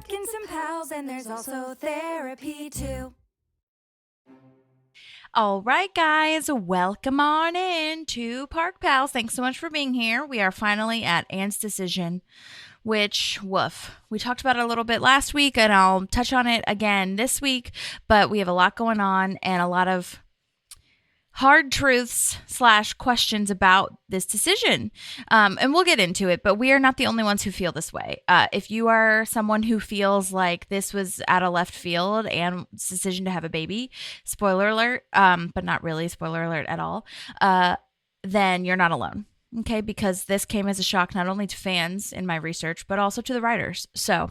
napkins and pals, and there's also therapy too. All right, guys, welcome on in to Park Pals. Thanks so much for being here. We are finally at Anne's decision, which, woof. We talked about it a little bit last week, and I'll touch on it again this week, but we have a lot going on and a lot of hard truths / questions about this decision. And we'll get into it, but we are not the only ones who feel this way. If you are someone who feels like this was out of left field and decision to have a baby, spoiler alert, but not really spoiler alert at all, then you're not alone. Okay, because this came as a shock not only to fans in my research, but also to the writers. So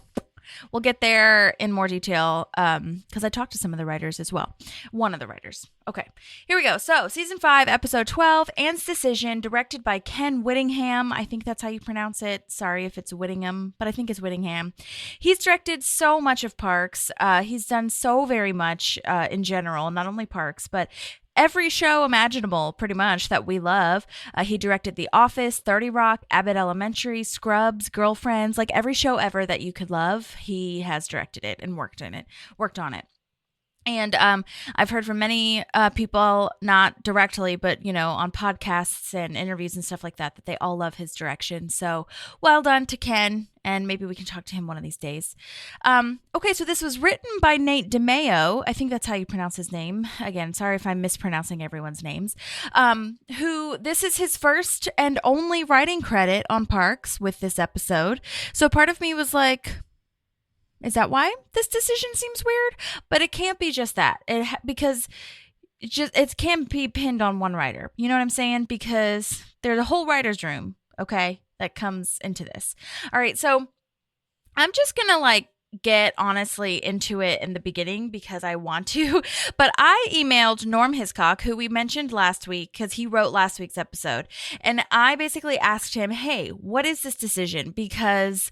we'll get there in more detail because I talked to some of the writers as well. One of the writers. Okay, here we go. So season 5, episode 12, Anne's Decision, directed by Ken Whittingham. I think that's how you pronounce it. Sorry if it's Whittingham, but I think it's Whittingham. He's directed so much of Parks. He's done so very much in general, not only Parks, but every show imaginable, pretty much, that we love. He directed The Office, 30 Rock, Abbott Elementary, Scrubs, Girlfriends, like every show ever that you could love. He has directed it and worked on it. And I've heard from many people, not directly, but, you know, on podcasts and interviews and stuff like that, that they all love his direction. So well done to Ken, and maybe we can talk to him one of these days. Okay, so this was written by Nate DeMeo. I think that's how you pronounce his name. Again, sorry if I'm mispronouncing everyone's names. Who this is his first and only writing credit on Parks with this episode. So part of me was like, is that why this decision seems weird? But it can't be just that. Because it can't be pinned on one writer. You know what I'm saying? Because there's a whole writer's room, okay, that comes into this. All right, so I'm just going to get honestly into it in the beginning because I want to. But I emailed Norm Hiscock, who we mentioned last week because he wrote last week's episode. And I basically asked him, hey, what is this decision? Because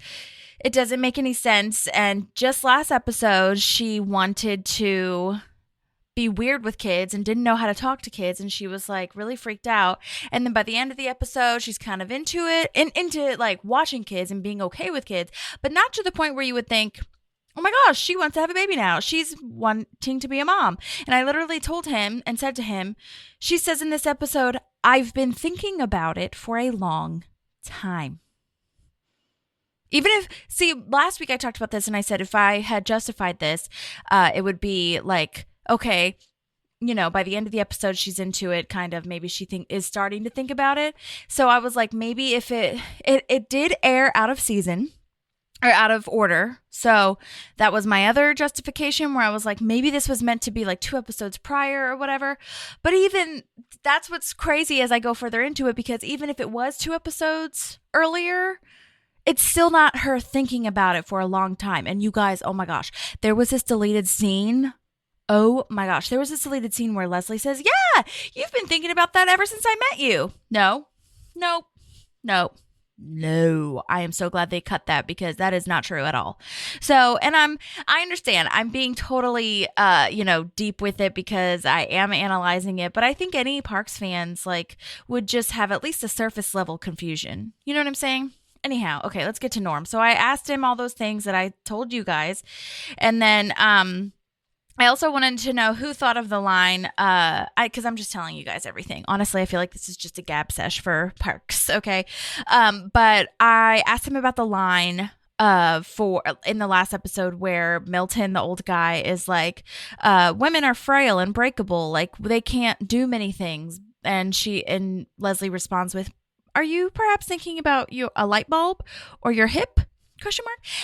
it doesn't make any sense. And just last episode, she wanted to be weird with kids and didn't know how to talk to kids. And she was like really freaked out. And then by the end of the episode, she's kind of into it and into like watching kids and being okay with kids, but not to the point where you would think, oh my gosh, she wants to have a baby now. She's wanting to be a mom. And I literally told him and said to him, she says in this episode, I've been thinking about it for a long time. Even if, see, last week I talked about this and I said if I had justified this, it would be like, okay, you know, by the end of the episode, she's into it, kind of, maybe she is starting to think about it. So I was like, maybe if it did air out of season or out of order. So that was my other justification where I was like, maybe this was meant to be like 2 episodes prior or whatever. But even that's what's crazy as I go further into it, because even if it was 2 episodes earlier, it's still not her thinking about it for a long time. And you guys, oh my gosh, there was this deleted scene. Oh my gosh, there was this deleted scene where Leslie says, yeah, you've been thinking about that ever since I met you. No. I am so glad they cut that because that is not true at all. So, and I understand I'm being totally, deep with it because I am analyzing it, but I think any Parks fans would just have at least a surface level confusion. You know what I'm saying? Anyhow, okay, let's get to Norm. So I asked him all those things that I told you guys. And then I also wanted to know who thought of the line, because I'm just telling you guys everything. Honestly, I feel like this is just a gab sesh for Parks, okay? But I asked him about the line for in the last episode where Milton, the old guy, is like, women are frail and breakable, like they can't do many things. And Leslie responds with, are you perhaps thinking about a light bulb or your hip? ?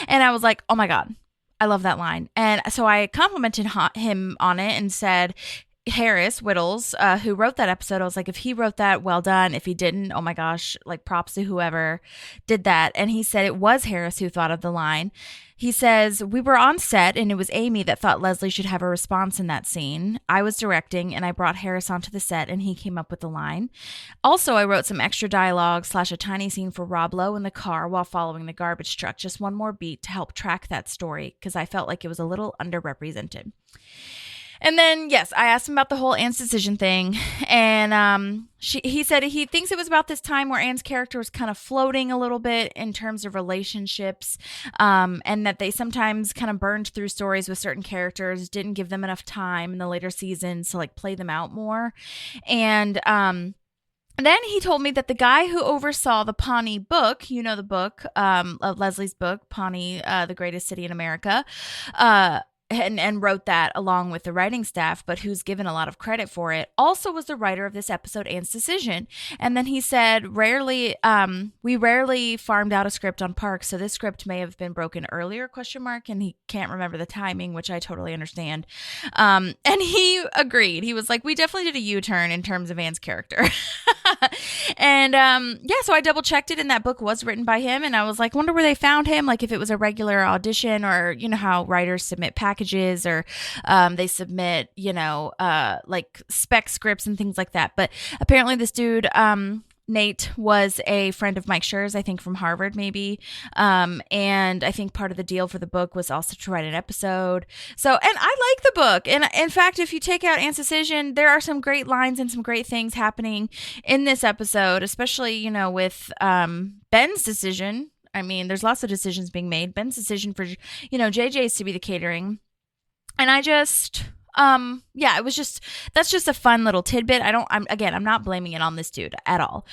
And I was like, oh my God, I love that line. And so I complimented him on it and said, Harris Whittles, who wrote that episode, I was like, if he wrote that, well done. If he didn't, oh my gosh, props to whoever did that. And he said it was Harris who thought of the line. He says, we were on set and it was Amy that thought Leslie should have a response in that scene. I was directing and I brought Harris onto the set and he came up with the line. Also, I wrote some extra dialogue / a tiny scene for Rob Lowe in the car while following the garbage truck. Just one more beat to help track that story because I felt like it was a little underrepresented. And then, yes, I asked him about the whole Anne's decision thing, and he said he thinks it was about this time where Anne's character was kind of floating a little bit in terms of relationships, and that they sometimes kind of burned through stories with certain characters, didn't give them enough time in the later seasons to like play them out more, and then he told me that the guy who oversaw the Pawnee book, you know the book, of Leslie's book, Pawnee, the Greatest City in America, and wrote that along with the writing staff, but who's given a lot of credit for it, also was the writer of this episode, Anne's Decision. And then he said, we rarely farmed out a script on Parks, so this script may have been broken earlier, ? And he can't remember the timing, which I totally understand. And he agreed. He was like, we definitely did a U-turn in terms of Anne's character. And so I double checked it, and that book was written by him, and I was like, wonder where they found him, like if it was a regular audition, or you know how writers submit packages, or they submit like spec scripts and things like that. But apparently this dude Nate was a friend of Mike Schur's, I think from Harvard maybe, and I think part of the deal for the book was also to write an episode. So, and I like the book, and in fact, if you take out Anne's Decision, there are some great lines and some great things happening in this episode, especially with Ben's decision. I mean, there's lots of decisions being made. Ben's decision for JJ's to be the catering, and I just it was just, that's just a fun little tidbit. I'm not blaming it on this dude at all.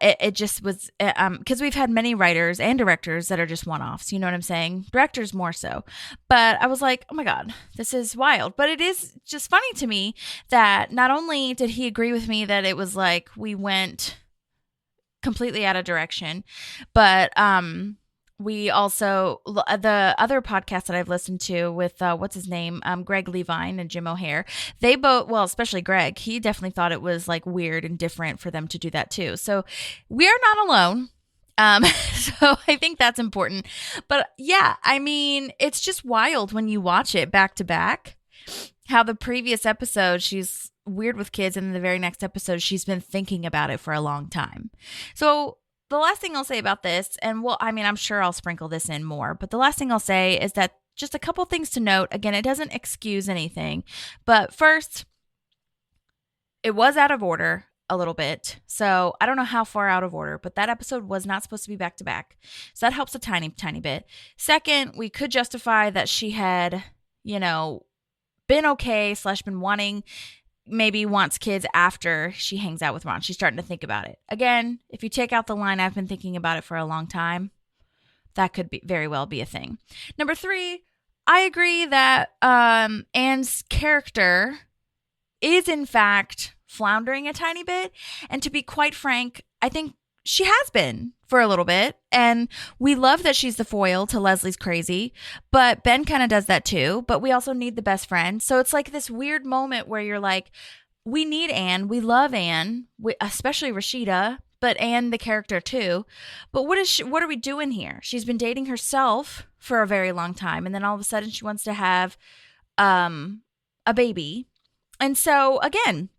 It just was, cause we've had many writers and directors that are just one-offs, you know what I'm saying? Directors more so, but I was like, oh my God, this is wild. But it is just funny to me that not only did he agree with me that it was like, we went completely out of direction, but, we also, the other podcast that I've listened to with, what's his name? Greg Levine and Jim O'Hare, they both, well, especially Greg, he definitely thought it was like weird and different for them to do that too. So we are not alone. So I think that's important. But yeah, I mean, it's just wild when you watch it back to back, how the previous episode, she's weird with kids, and the very next episode, she's been thinking about it for a long time. So the last thing I'll say about this, and I'm sure I'll sprinkle this in more, but the last thing I'll say is that just a couple things to note. Again, it doesn't excuse anything, but first, it was out of order a little bit. So I don't know how far out of order, but that episode was not supposed to be back to back. So that helps a tiny, tiny bit. Second, we could justify that she had, been okay / been wanting, maybe wants kids after she hangs out with Ron. She's starting to think about it. Again, if you take out the line, I've been thinking about it for a long time, that could very well be a thing. Number 3, I agree that Anne's character is in fact floundering a tiny bit. And to be quite frank, I think she has been for a little bit. And we love that she's the foil to Leslie's crazy, but Ben kind of does that too. But we also need the best friend. So it's like this weird moment where you're like, we need Anne. We love Anne, especially Rashida, but Anne, the character too. But what are we doing here? She's been dating herself for a very long time. And then all of a sudden she wants to have a baby. And so again,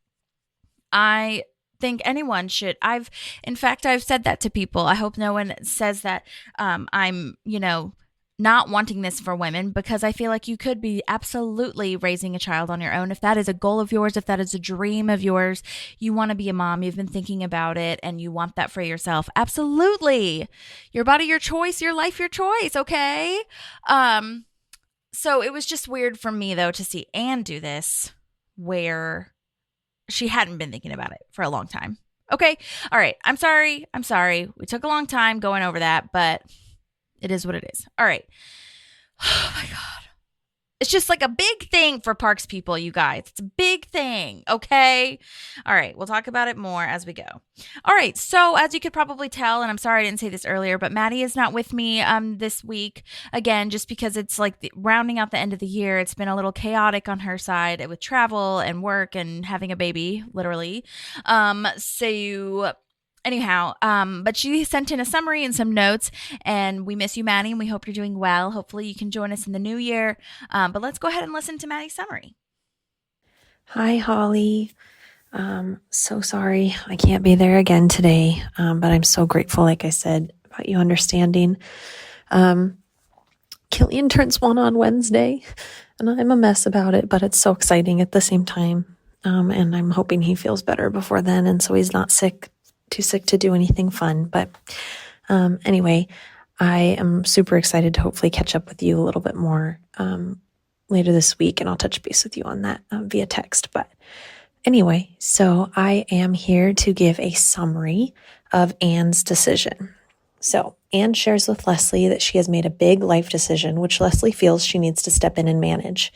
I think anyone should. I've said that to people. I hope no one says that I'm, not wanting this for women, because I feel like you could be absolutely raising a child on your own. If that is a goal of yours, if that is a dream of yours, you want to be a mom, you've been thinking about it, and you want that for yourself. Absolutely. Your body, your choice, your life, your choice. Okay. So it was just weird for me though to see Anne do this where she hadn't been thinking about it for a long time. Okay. All right. I'm sorry. We took a long time going over that, but it is what it is. All right. Oh my God. It's just like a big thing for Parks people, you guys. It's a big thing. Okay. All right. We'll talk about it more as we go. All right. So as you could probably tell, and I'm sorry I didn't say this earlier, but Maddie is not with me this week. Again, just because it's like rounding out the end of the year. It's been a little chaotic on her side with travel and work and having a baby, literally. Anyhow, but she sent in a summary and some notes, and we miss you, Maddie, and we hope you're doing well. Hopefully you can join us in the new year. But let's go ahead and listen to Maddie's summary. Hi, Holly. So sorry I can't be there again today, but I'm so grateful, like I said, about you understanding. Killian turns 1 on Wednesday. and I'm a mess about it, but it's so exciting at the same time. And I'm hoping he feels better before then, and so he's not too sick to do anything fun. But anyway, I am super excited to hopefully catch up with you a little bit more later this week, and I'll touch base with you on that via text. But anyway, so I am here to give a summary of Anne's decision. So Anne shares with Leslie that she has made a big life decision, which Leslie feels she needs to step in and manage.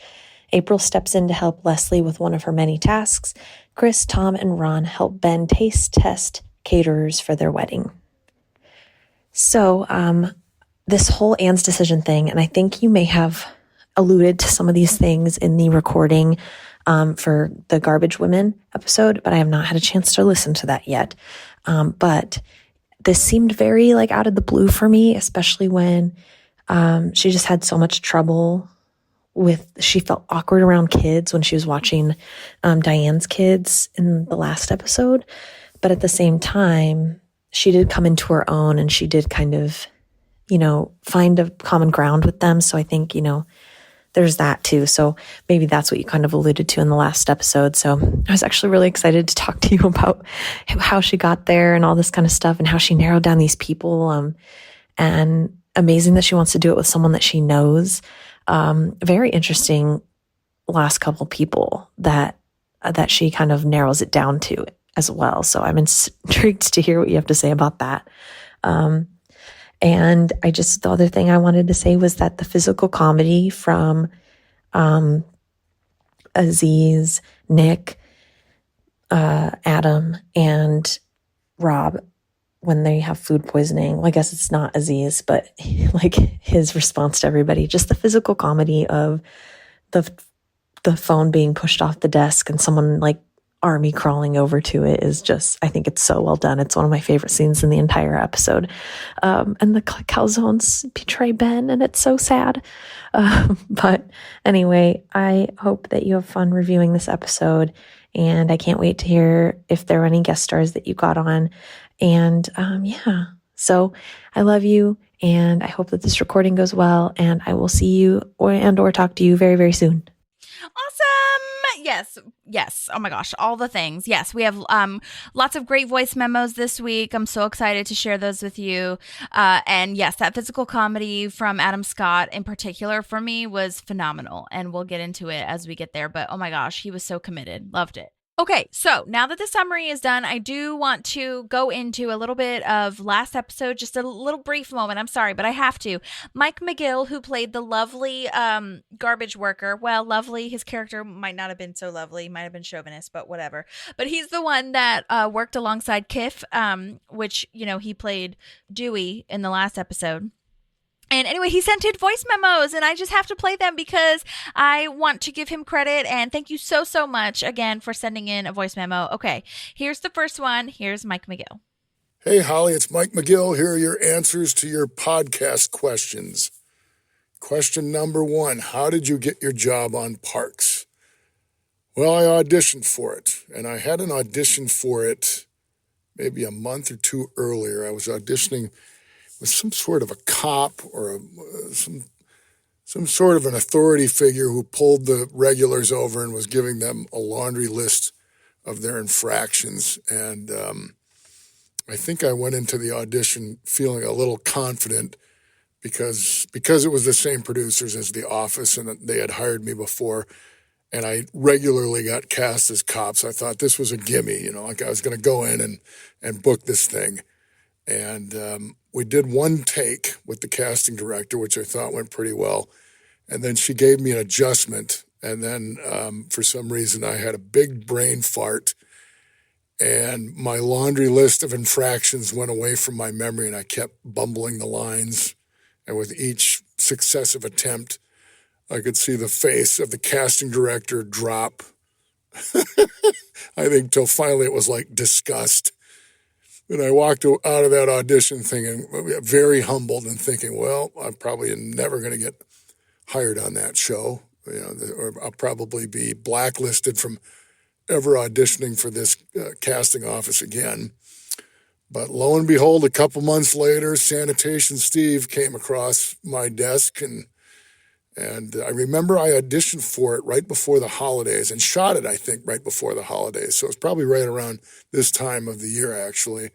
April steps in to help Leslie with one of her many tasks. Chris, Tom, and Ron help Ben taste test caterers for their wedding. So this whole Anne's decision thing, and I think you may have alluded to some of these things in the recording for the Garbage Women episode, but I have not had a chance to listen to that yet. But this seemed very out of the blue for me, especially when she just had so much trouble she felt awkward around kids when she was watching Diane's kids in the last episode. But at the same time, she did come into her own, and she did kind of, find a common ground with them. So I think, there's that too. So maybe that's what you kind of alluded to in the last episode. So I was actually really excited to talk to you about how she got there and all this kind of stuff, and how she narrowed down these people. And amazing that she wants to do it with someone that she knows. Very interesting last couple people that she kind of narrows it down to as well. So I'm intrigued to hear what you have to say about that. And the other thing I wanted to say was that the physical comedy from Aziz, Nick, Adam, and Rob, when they have food poisoning, well, I guess it's not Aziz, but his response to everybody, just the physical comedy of the phone being pushed off the desk and someone army crawling over to it is just, I think it's so well done. It's one of my favorite scenes in the entire episode. And the calzones betray Ben, and it's so sad. But anyway, I hope that you have fun reviewing this episode, and I can't wait to hear if there are any guest stars that you got on. And so I love you, and I hope that this recording goes well, and I will see you or talk to you very, very soon. Awesome. Yes. Oh my gosh. All the things. Yes. We have lots of great voice memos this week. I'm so excited to share those with you. And yes, that physical comedy from Adam Scott in particular for me was phenomenal. And we'll get into it as we get there. But oh my gosh, he was so committed. Loved it. Okay, so now that the summary is done, I do want to go into a little bit of last episode, just a little brief moment. I'm sorry, but I have to. Mike McGill, who played the lovely garbage worker. Well, lovely. His character might not have been so lovely. Might have been chauvinist, but whatever. But he's the one that worked alongside Kiff, which, he played Dewey in the last episode. And anyway, he sent in voice memos, and I just have to play them because I want to give him credit. And thank you so, so much again for sending in a voice memo. Okay, here's the first one. Here's Mike McGill. Hey, Holly, it's Mike McGill. Here are your answers to your podcast questions. Question number 1, how did you get your job on Parks? Well, I auditioned for it, and I had an audition for it maybe a month or two earlier. I was auditioning with some sort of a cop or some sort of an authority figure who pulled the regulars over and was giving them a laundry list of their infractions. And I think I went into the audition feeling a little confident because it was the same producers as The Office, and they had hired me before, and I regularly got cast as cops. I thought this was a gimme, I was going to go in and book this thing. And we did one take with the casting director, which I thought went pretty well. And then she gave me an adjustment. And then for some reason, I had a big brain fart. And my laundry list of infractions went away from my memory, and I kept bumbling the lines. And with each successive attempt, I could see the face of the casting director drop. I think till finally it was like disgust. And I walked out of that audition thinking, very humbled and thinking, well, I'm probably never going to get hired on that show. Or I'll probably be blacklisted from ever auditioning for this casting office again. But lo and behold, a couple months later, Sanitation Steve came across my desk, and And I remember I auditioned for it right before the holidays and shot it, I think, right before the holidays. So it was probably right around this time of the year, actually.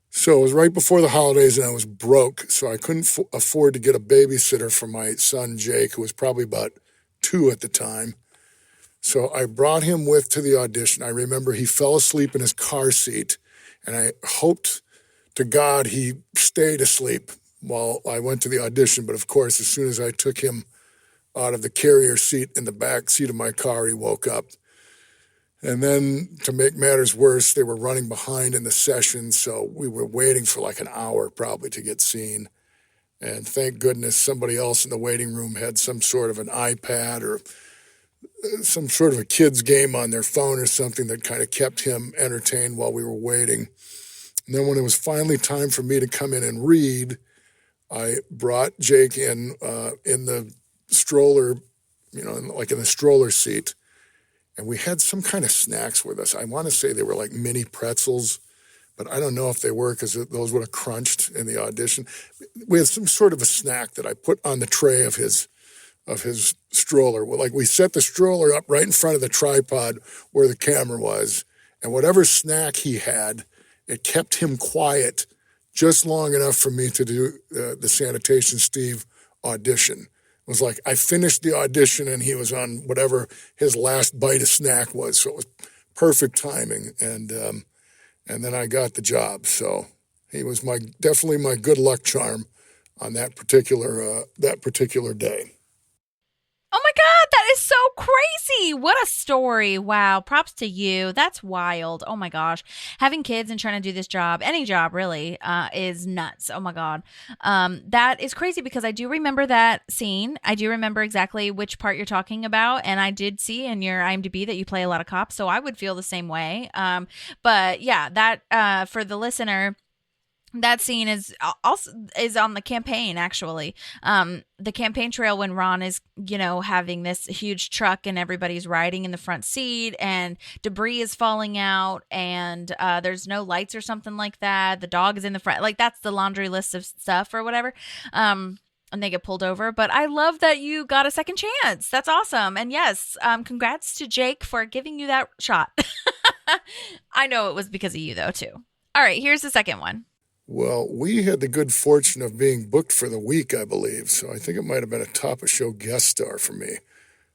So it was right before the holidays, and I was broke, so I couldn't afford to get a babysitter for my son, Jake, who was probably about 2 at the time. So I brought him to the audition. I remember he fell asleep in his car seat, and I hoped to God he stayed asleep while I went to the audition. But of course, as soon as I took him out of the carrier seat in the back seat of my car, he woke up. And then to make matters worse, they were running behind in the session, so we were waiting for like an hour probably to get seen. And thank goodness somebody else in the waiting room had some sort of an iPad or some sort of a kid's game on their phone or something that kind of kept him entertained while we were waiting. And then when it was finally time for me to come in and read, I brought Jake in the stroller, like in the stroller seat. And we had some kind of snacks with us. I want to say they were like mini pretzels, but I don't know if they were because those would have crunched in the audition. We had some sort of a snack that I put on the tray of his stroller. Like we set the stroller up right in front of the tripod where the camera was, and whatever snack he had, it kept him quiet just long enough for me to do the Sanitation Steve audition. It was like I finished the audition and he was on whatever his last bite of snack was, so it was perfect timing. And then I got the job. So he was definitely my good luck charm on that particular day. Oh my God, that is so crazy. What a story. Wow. Props to you. That's wild. Oh my gosh. Having kids and trying to do this job, any job really, is nuts. Oh my God. That is crazy because I do remember that scene. I do remember exactly which part you're talking about. And I did see in your IMDb that you play a lot of cops. So I would feel the same way. But yeah, that, for the listener, that scene is also on the campaign, actually. The campaign trail when Ron is, having this huge truck and everybody's riding in the front seat and debris is falling out and there's no lights or something like that. The dog is in the front. Like that's the laundry list of stuff or whatever. And they get pulled over. But I love that you got a second chance. That's awesome. And yes, congrats to Jake for giving you that shot. I know it was because of you though, too. All right, here's the second one. Well, we had the good fortune of being booked for the week, I believe. So I think it might have been a top-of-show guest star for me.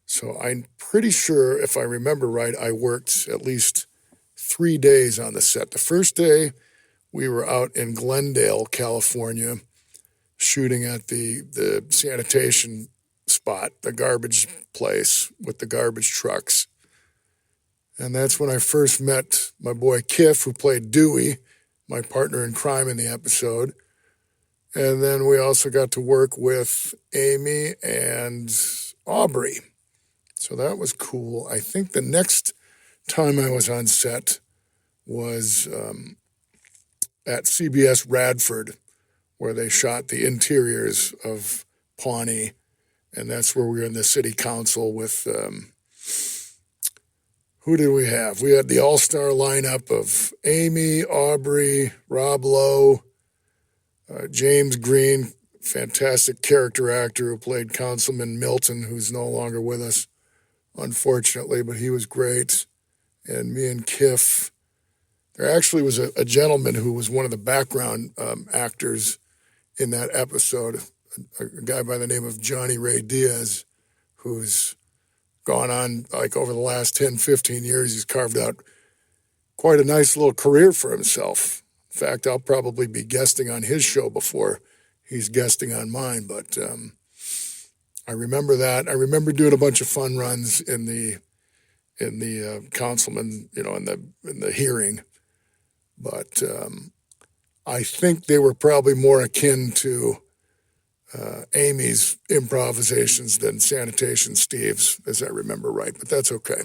So I'm pretty sure, if I remember right, I worked at least 3 days on the set. The first day, we were out in Glendale, California, shooting at the sanitation spot, the garbage place with the garbage trucks. And that's when I first met my boy Kiff, who played Dewey, my partner in crime in the episode. And then we also got to work with Amy and Aubrey. So that was cool. I think the next time I was on set was at CBS Radford, where they shot the interiors of Pawnee. And that's where we were in the city council with... who did we have? We had the all-star lineup of Amy, Aubrey, Rob Lowe, James Green, fantastic character actor who played Councilman Milton, who's no longer with us, unfortunately, but he was great. And me and Kiff. There actually was a gentleman who was one of the background actors in that episode, a guy by the name of Johnny Ray Diaz, who's gone on, like over the last 10, 15 years, he's carved out quite a nice little career for himself. In fact, I'll probably be guesting on his show before he's guesting on mine. But I remember that. I remember doing a bunch of fun runs in the councilman, in the hearing. But I think they were probably more akin to Amy's improvisations than Sanitation Steve's, as I remember right. But that's okay.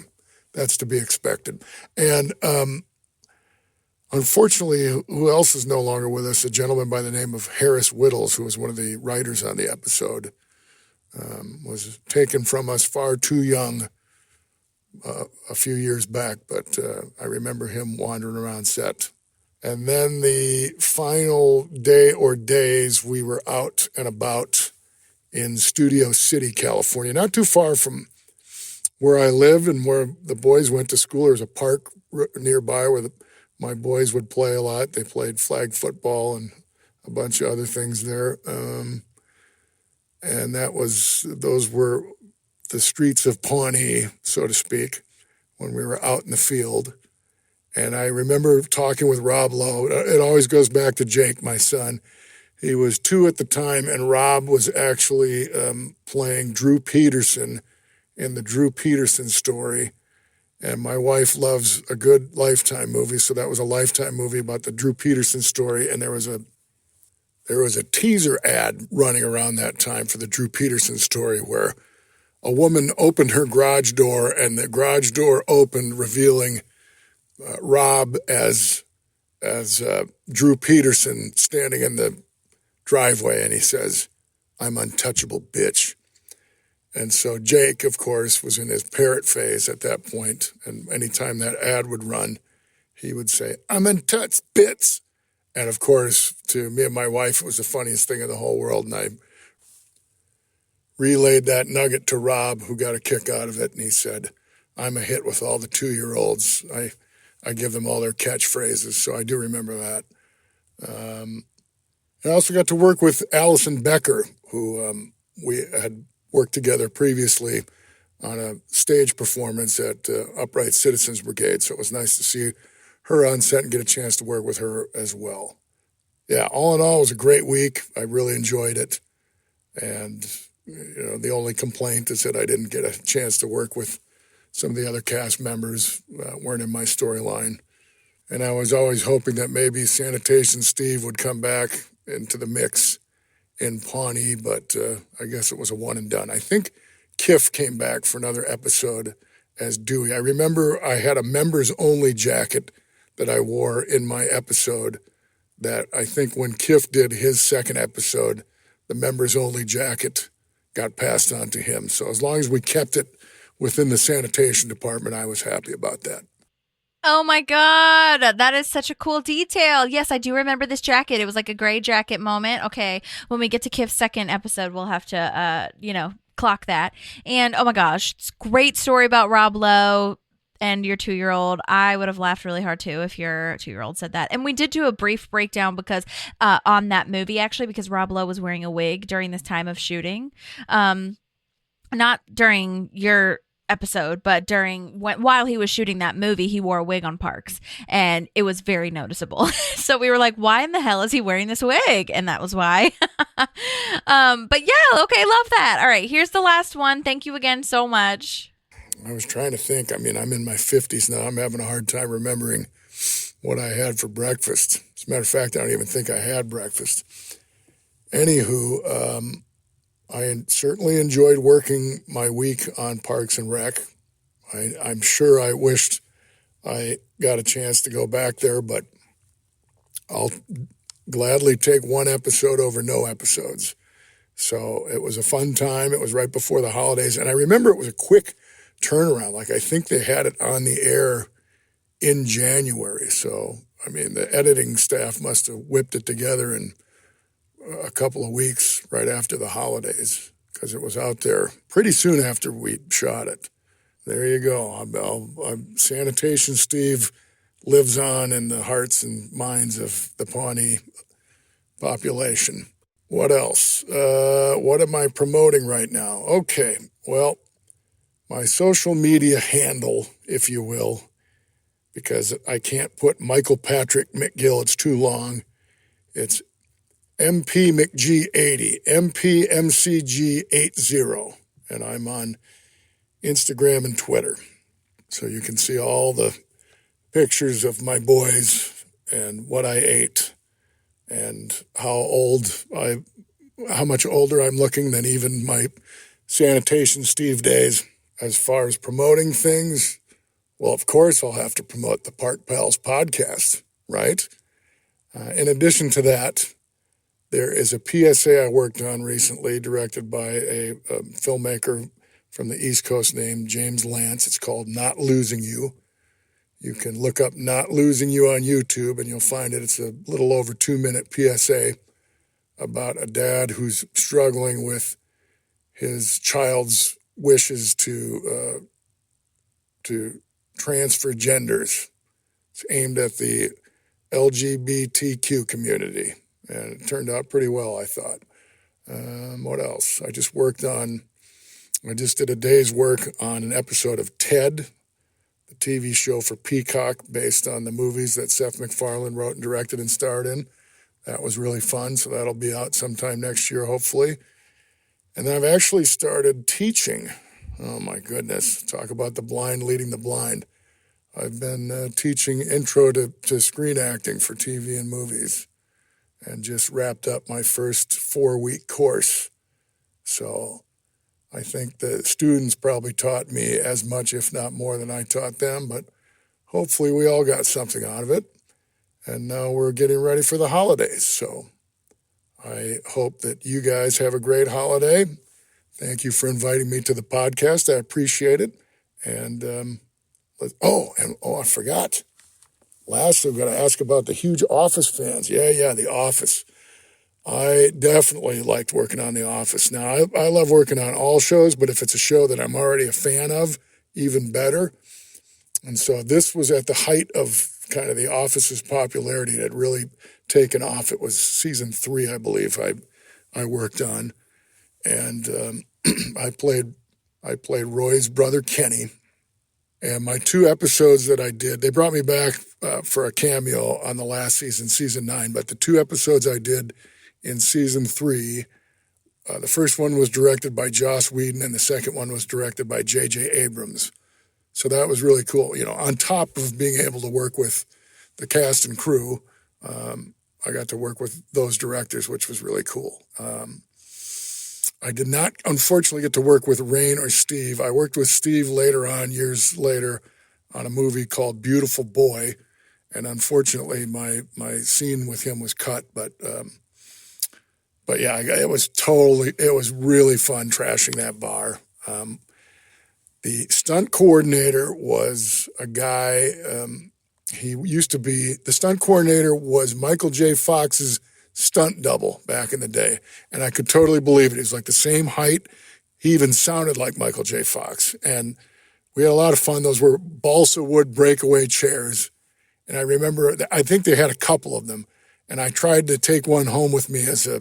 That's to be expected. And unfortunately, who else is no longer with us? A gentleman by the name of Harris Whittles, who was one of the writers on the episode, was taken from us far too young a few years back. But I remember him wandering around set. And then the final day or days, we were out and about in Studio City, California, not too far from where I lived and where the boys went to school. There was a park nearby where my boys would play a lot. They played flag football and a bunch of other things there. And those were the streets of Pawnee, so to speak, when we were out in the field. And I remember talking with Rob Lowe. It always goes back to Jake, my son. He was 2 at the time, and Rob was actually playing Drew Peterson in the Drew Peterson story. And my wife loves a good Lifetime movie, so that was a Lifetime movie about the Drew Peterson story. And there was a teaser ad running around that time for the Drew Peterson story where a woman opened her garage door, and the garage door opened, revealing Rob as Drew Peterson standing in the driveway, and he says, "I'm untouchable, bitch." And so Jake, of course, was in his parrot phase at that point, and anytime that ad would run, he would say, "I'm untouched, bitch." And of course, to me and my wife, it was the funniest thing in the whole world, and I relayed that nugget to Rob, who got a kick out of it, and he said, "I'm a hit with all the 2-year-olds. I give them all their catchphrases," so I do remember that. I also got to work with Allison Becker, who we had worked together previously on a stage performance at Upright Citizens Brigade, so it was nice to see her on set and get a chance to work with her as well. Yeah, all in all, it was a great week. I really enjoyed it. And, the only complaint is that I didn't get a chance to work with some of the other cast members, weren't in my storyline. And I was always hoping that maybe Sanitation Steve would come back into the mix in Pawnee, but I guess it was a one and done. I think Kiff came back for another episode as Dewey. I remember I had a members-only jacket that I wore in my episode that I think when Kiff did his second episode, the members-only jacket got passed on to him. So as long as we kept it within the sanitation department, I was happy about that. Oh my God, that is such a cool detail. Yes, I do remember this jacket. It was like a gray jacket moment. Okay, when we get to Kif's second episode, we'll have to, clock that. And oh my gosh, it's a great story about Rob Lowe and your 2-year-old. I would have laughed really hard too if your 2-year-old said that. And we did do a brief breakdown because on that movie, actually, because Rob Lowe was wearing a wig during this time of shooting. Not during your episode, but while he was shooting that movie, he wore a wig on Parks, and it was very noticeable. So we were like, why in the hell is he wearing this wig? And that was why. But yeah, okay, love that. All right, here's the last one. Thank you again so much. I was trying to think. I mean, I'm in my 50s now. I'm having a hard time remembering what I had for breakfast. As a matter of fact, I don't even think I had breakfast. Anywho, I certainly enjoyed working my week on Parks and Rec. I'm sure I wished I got a chance to go back there, but I'll gladly take one episode over no episodes. So it was a fun time. It was right before the holidays. And I remember it was a quick turnaround. Like, I think they had it on the air in January. So, I mean, the editing staff must have whipped it together in a couple of weeks right after the holidays, because it was out there pretty soon after we shot it. There you go. Sanitation Steve lives on in the hearts and minds of the Pawnee population. What else? What am I promoting right now? Okay, well, my social media handle, if you will, because I can't put Michael Patrick McGill, it's too long. It's MPMcG80, MPMCG80, and I'm on Instagram and Twitter. So you can see all the pictures of my boys and what I ate and how much older I'm looking than even my Sanitation Steve days. As far as promoting things, well, of course I'll have to promote the Park Pals podcast, right? In addition to that, there is a PSA I worked on recently, directed by a filmmaker from the East Coast named James Lance. It's called Not Losing You. You can look up Not Losing You on YouTube, and you'll find it. It's a little over 2-minute PSA about a dad who's struggling with his child's wishes to transfer genders. It's aimed at the LGBTQ community, and it turned out pretty well, I thought. What else? I just did a day's work on an episode of Ted, the TV show for Peacock based on the movies that Seth MacFarlane wrote and directed and starred in. That was really fun, so that'll be out sometime next year, hopefully. And then I've actually started teaching. Oh, my goodness. Talk about the blind leading the blind. I've been teaching intro to screen acting for TV and movies and just wrapped up my first 4-week course. So I think the students probably taught me as much, if not more, than I taught them, but hopefully we all got something out of it. And now we're getting ready for the holidays. So I hope that you guys have a great holiday. Thank you for inviting me to the podcast. I appreciate it. And I forgot. Lastly, I'm going to ask about the huge Office fans. Yeah, The Office. I definitely liked working on The Office. Now, I love working on all shows, but if it's a show that I'm already a fan of, even better. And so this was at the height of kind of The Office's popularity. It had really taken off. It was season 3, I believe, I worked on. And I played Roy's brother, Kenny. And my 2 episodes that I did, they brought me back for a cameo on the last season, season 9. But the 2 episodes I did in season 3, the first one was directed by Joss Whedon, and the second one was directed by J.J. Abrams. So that was really cool. You know, on top of being able to work with the cast and crew, I got to work with those directors, which was really cool. I did not, unfortunately, get to work with Rain or Steve. I worked with Steve later on, years later, on a movie called Beautiful Boy, and unfortunately, my scene with him was cut. But yeah, it was really fun trashing that bar. The stunt coordinator was a guy. The stunt coordinator was Michael J. Fox's stunt double back in the day. And I could totally believe it. He was like the same height. He even sounded like Michael J. Fox. And we had a lot of fun. Those were balsa wood breakaway chairs. And I remember, I think they had a couple of them. And I tried to take one home with me as a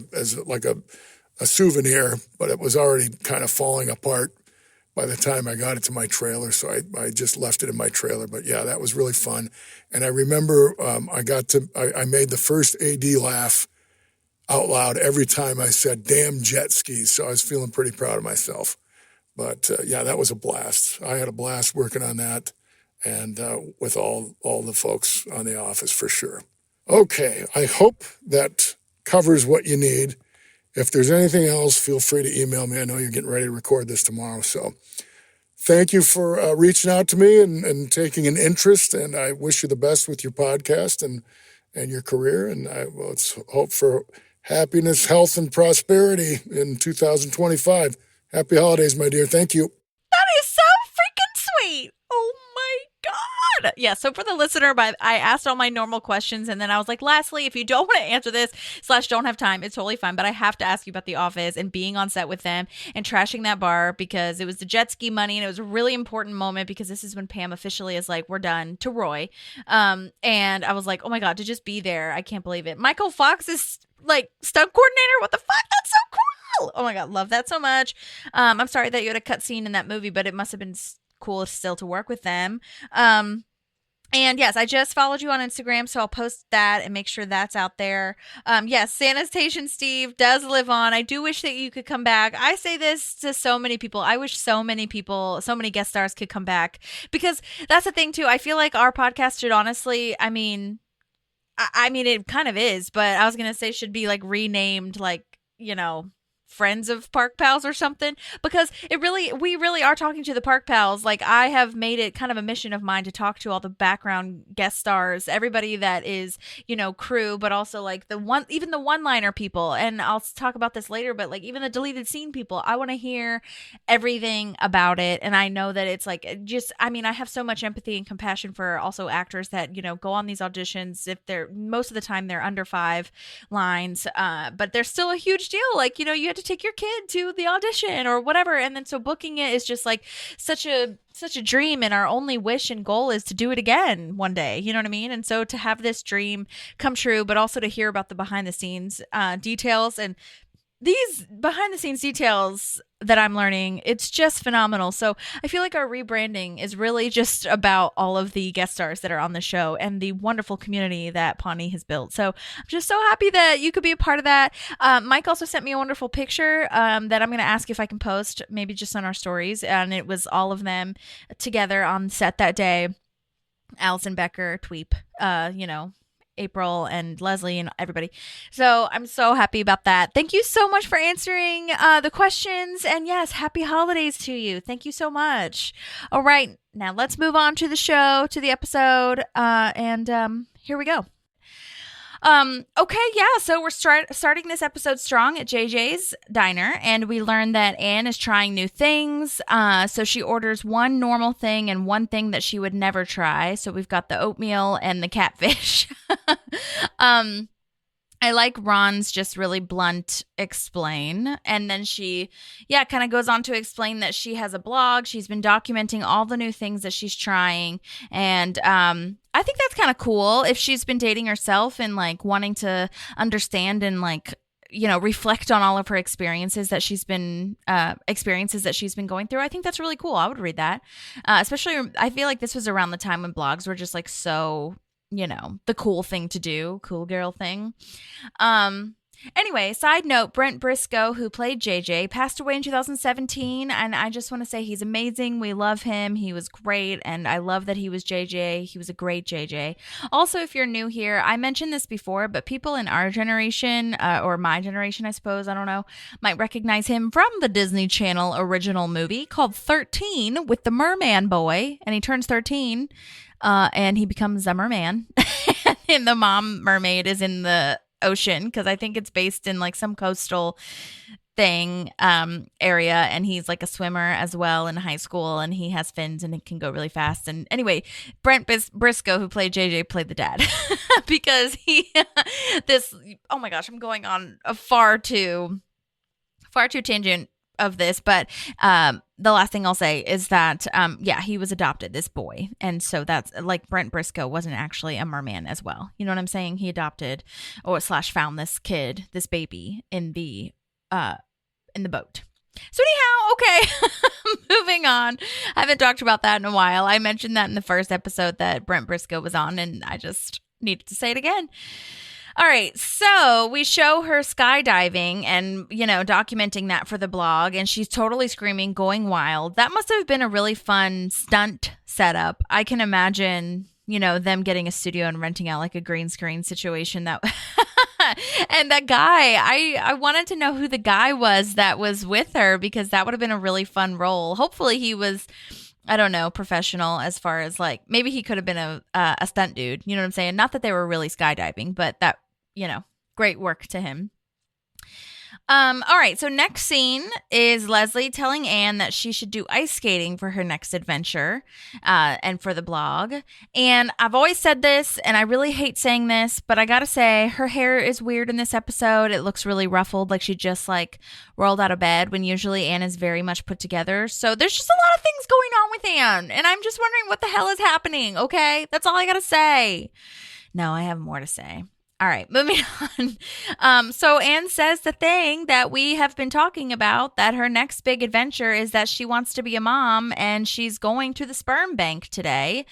souvenir, but it was already kind of falling apart by the time I got it to my trailer. So I just left it in my trailer. But yeah, that was really fun. And I remember I made the first AD laugh out loud every time I said, damn jet skis. So I was feeling pretty proud of myself. But yeah, that was a blast. I had a blast working on that and with all the folks on The Office for sure. Okay, I hope that covers what you need. If there's anything else, feel free to email me. I know you're getting ready to record this tomorrow. So thank you for reaching out to me and taking an interest. And I wish you the best with your podcast and your career. And let's hope for happiness, health, and prosperity in 2025. Happy holidays, my dear. Thank you. That is so freaking sweet. Oh my God. Yeah. So for the listener, I asked all my normal questions and then I was like, lastly, if you don't want to answer this / don't have time, it's totally fine. But I have to ask you about The Office and being on set with them and trashing that bar because it was the jet ski money and it was a really important moment because this is when Pam officially is like, we're done to Roy. And I was like, oh my God, to just be there. I can't believe it. Michael Fox is like stunt coordinator. What the fuck? That's so cool. Oh my God. Love that so much. I'm sorry that you had a cut scene in that movie, but it must have been cool still to work with them. And yes, I just followed you on Instagram, so I'll post that and make sure that's out there. Yes, Sanitation Steve does live on. I do wish that you could come back. I say this to so many people. I wish so many people, so many guest stars could come back because that's the thing too. I feel like our podcast should honestly, I mean, it kind of is, but I was going to say should be like renamed like, Friends of Park Pals or something, because we really are talking to the Park Pals. Like I have made it kind of a mission of mine to talk to all the background guest stars, everybody that is, crew, but also like even the one-liner people. And I'll talk about this later, but like even the deleted scene people, I want to hear everything about it. And I know that it's like, I have so much empathy and compassion for also actors that, go on these auditions. If most of the time they're under 5 lines, but they're still a huge deal. Like, you had to to take your kid to the audition or whatever. And then so booking it is just like such a dream, and our only wish and goal is to do it again one day. You know what I mean? And so to have this dream come true, but also to hear about the behind the scenes details, and these behind the scenes details that I'm learning, it's just phenomenal. So I feel like our rebranding is really just about all of the guest stars that are on the show and the wonderful community that Pawnee has built. So I'm just so happy that you could be a part of that. Mike also sent me a wonderful picture that I'm going to ask if I can post, maybe just on our stories. And it was all of them together on set that day. Allison Becker, Tweep, April and Leslie and everybody. So I'm so happy about that. Thank you so much for answering the questions. And yes, happy holidays to you. Thank you so much. All right. Now let's move on to the show, to the episode. And here we go. Okay, yeah, so we're starting this episode strong at JJ's Diner, and we learn that Anne is trying new things. So she orders one normal thing and one thing that she would never try. So we've got the oatmeal and the catfish. I like Ron's just really blunt explain. And then she, kind of goes on to explain that she has a blog. She's been documenting all the new things that she's trying. And I think that's kind of cool if she's been dating herself and like wanting to understand and like, reflect on all of her experiences that she's been going through. I think that's really cool. I would read that. Especially, I feel like this was around the time when blogs were just like so, the cool thing to do, cool girl thing. Anyway, side note, Brent Briscoe, who played JJ, passed away in 2017, and I just want to say he's amazing. We love him. He was great, and I love that he was JJ. He was a great JJ. Also, if you're new here, I mentioned this before, but people in our generation, or my generation, I suppose, I don't know, might recognize him from the Disney Channel original movie called 13 with the Merman Boy, and he turns 13. And he becomes a merman, and the mom mermaid is in the ocean because I think it's based in like some coastal thing area, and he's like a swimmer as well in high school, and he has fins and it can go really fast. And anyway, Brent Briscoe, who played JJ, played the dad because oh my gosh, I'm going on a far too tangent of this, but the last thing I'll say is that he was adopted, this boy, and so that's like Brent Briscoe wasn't actually a merman as well. You know what I'm saying? He adopted or / found this kid, this baby in the boat. So anyhow, okay, moving on. I haven't talked about that in a while. I mentioned that in the first episode that Brent Briscoe was on, and I just needed to say it again. All right, so we show her skydiving and, documenting that for the blog, and she's totally screaming, going wild. That must have been a really fun stunt setup. I can imagine, them getting a studio and renting out like a green screen situation that and that guy, I wanted to know who the guy was that was with her, because that would have been a really fun role. Hopefully he was, I don't know, professional as far as like, maybe he could have been a stunt dude. You know what I'm saying? Not that they were really skydiving, but that, great work to him. All right, so next scene is Leslie telling Anne that she should do ice skating for her next adventure and for the blog. And I've always said this, and I really hate saying this, but I gotta say, her hair is weird in this episode. It looks really ruffled, like she just like rolled out of bed, when usually Anne is very much put together. So there's just a lot of things going on with Anne, and I'm just wondering what the hell is happening, okay? That's all I gotta say. No, I have more to say. All right, moving on. So Anne says the thing that we have been talking about, that her next big adventure is that she wants to be a mom, and she's going to the sperm bank today.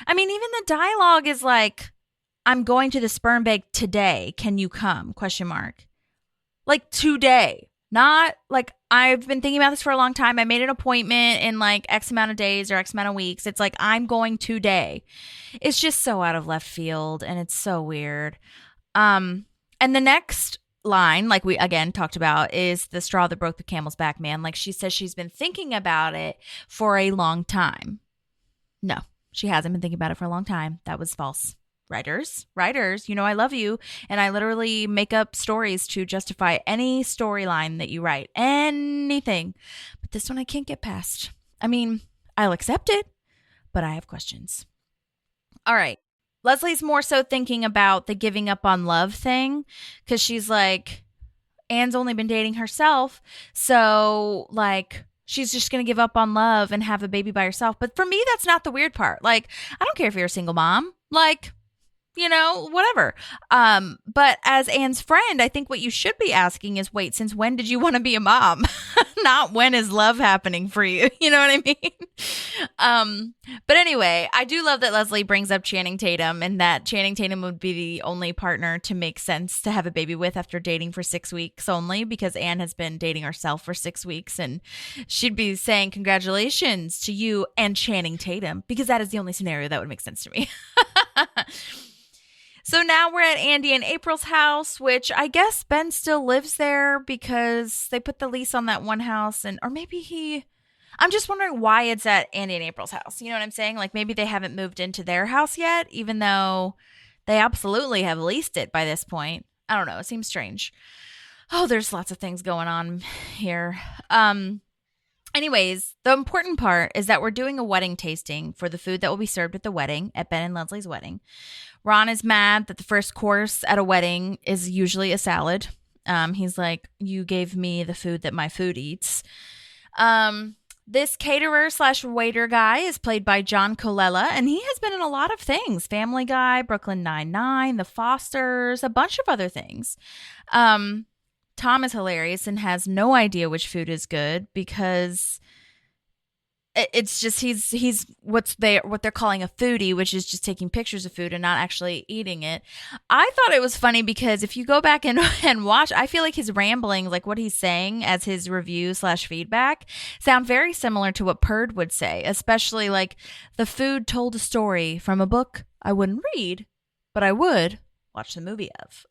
I mean, even the dialogue is like, I'm going to the sperm bank today. Can you come? ? Like today. Not like, I've been thinking about this for a long time. I made an appointment in like X amount of days or X amount of weeks. It's like, I'm going today. It's just so out of left field, and it's so weird. And the next line, like we again talked about, is the straw that broke the camel's back, man. Like she says she's been thinking about it for a long time. No, she hasn't been thinking about it for a long time. That was false. Writers, I love you. And I literally make up stories to justify any storyline that you write, anything. But this one I can't get past. I mean, I'll accept it, but I have questions. All right. Leslie's more so thinking about the giving up on love thing, because she's like, Anne's only been dating herself. So, like, she's just going to give up on love and have a baby by herself. But for me, that's not the weird part. Like, I don't care if you're a single mom. Like, you know, whatever. But as Anne's friend, I think what you should be asking is, wait, since when did you want to be a mom? Not when is love happening for you? You know what I mean? But anyway, I do love that Leslie brings up Channing Tatum, and that Channing Tatum would be the only partner to make sense to have a baby with after dating for 6 weeks only, because Anne has been dating herself for 6 weeks, and she'd be saying congratulations to you and Channing Tatum, because that is the only scenario that would make sense to me. So now we're at Andy and April's house, which I guess Ben still lives there because they put the lease on that one house, or maybe I'm just wondering why it's at Andy and April's house. You know what I'm saying? Like, maybe they haven't moved into their house yet, even though they absolutely have leased it by this point. I don't know. It seems strange. Oh, there's lots of things going on here. Anyways, the important part is that we're doing a wedding tasting for the food that will be served at the wedding, at Ben and Leslie's wedding. Ron is mad that the first course at a wedding is usually a salad. He's like, you gave me the food that my food eats. This caterer / waiter guy is played by John Colella, and he has been in a lot of things. Family Guy, Brooklyn Nine-Nine, The Fosters, a bunch of other things. Tom is hilarious and has no idea which food is good because it's just he's what they're calling a foodie, which is just taking pictures of food and not actually eating it. I thought it was funny because if you go back and watch, I feel like his rambling, like what he's saying as his review / feedback, sound very similar to what Purd would say, especially like the food told a story from a book I wouldn't read, but I would watch the movie of.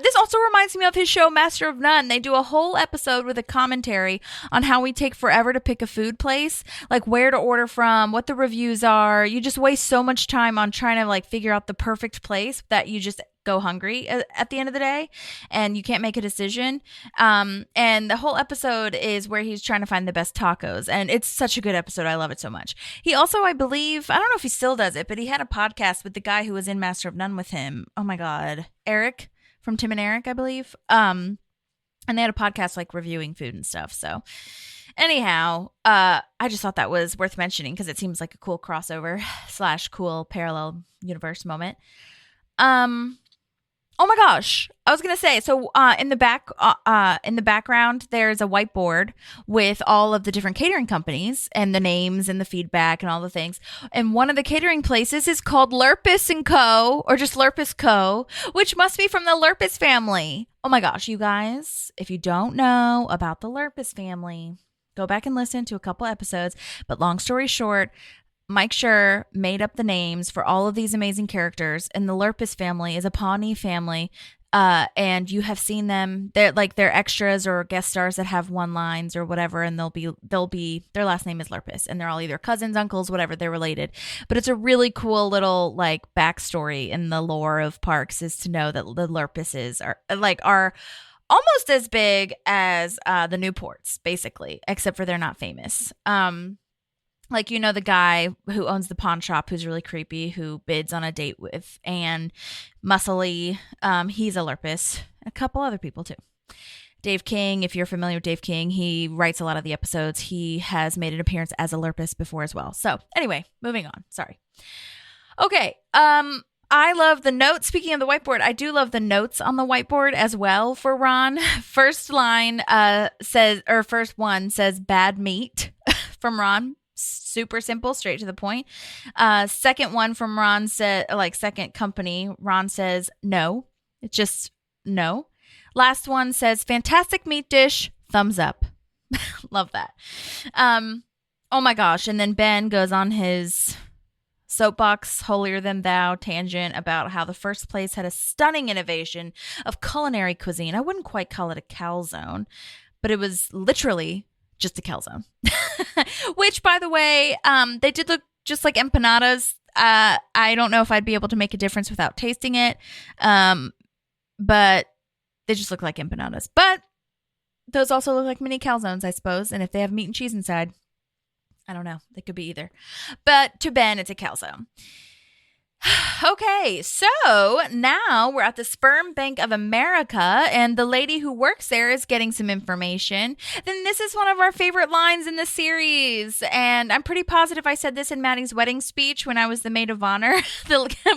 This also reminds me of his show, Master of None. They do a whole episode with a commentary on how we take forever to pick a food place, like where to order from, what the reviews are. You just waste so much time on trying to like figure out the perfect place that you just go hungry at the end of the day and you can't make a decision. And the whole episode is where he's trying to find the best tacos. And it's such a good episode. I love it so much. He also, I believe, I don't know if he still does it, but he had a podcast with the guy who was in Master of None with him. Oh my God. Eric from Tim and Eric, I believe. And they had a podcast like reviewing food and stuff. So anyhow, I just thought that was worth mentioning because it seems like a cool crossover / cool parallel universe moment. Oh my gosh. I was going to say, so in the background, there's a whiteboard with all of the different catering companies and the names and the feedback and all the things. And one of the catering places is called Lurpus & Co. or just Lurpus Co., which must be from the Lurpus family. Oh my gosh, you guys, if you don't know about the Lurpus family, go back and listen to a couple episodes. But long story short, Mike Schur made up the names for all of these amazing characters, and the Lurpus family is a Pawnee family, and you have seen them. They're extras or guest stars that have one lines or whatever, and they'll be their last name is Lurpus, and they're all either cousins, uncles, whatever, they're related. But it's a really cool little like backstory in the lore of parks is to know that the Lurpuses are almost as big as the Newports, basically, except for they're not famous. Like, you know, the guy who owns the pawn shop who's really creepy, who bids on a date with Anne, muscly, he's a Lurpus. A couple other people, too. Dave King, if you're familiar with Dave King, he writes a lot of the episodes. He has made an appearance as a Lurpus before as well. So, anyway, moving on. Sorry. Okay, I love the notes. Speaking of the whiteboard, I do love the notes on the whiteboard as well for Ron. First one says bad meat from Ron. Super simple, straight to the point. Second one from Ron said, second company, Ron says no. It's just no. Last one says fantastic meat dish, thumbs up. Love that. Oh my gosh. And then Ben goes on his soapbox, holier than thou tangent about how the first place had a stunning innovation of culinary cuisine. I wouldn't quite call it a calzone, but it was literally just a calzone. Which, by the way, they did look just like empanadas. I don't know if I'd be able to make a difference without tasting it. But they just look like empanadas. But those also look like mini calzones, I suppose. And if they have meat and cheese inside, I don't know. They could be either. But to Ben, it's a calzone. Okay, so now we're at the Sperm Bank of America, and the lady who works there is getting some information. Then this is one of our favorite lines in the series, and I'm pretty positive I said this in Maddie's wedding speech when I was the maid of honor,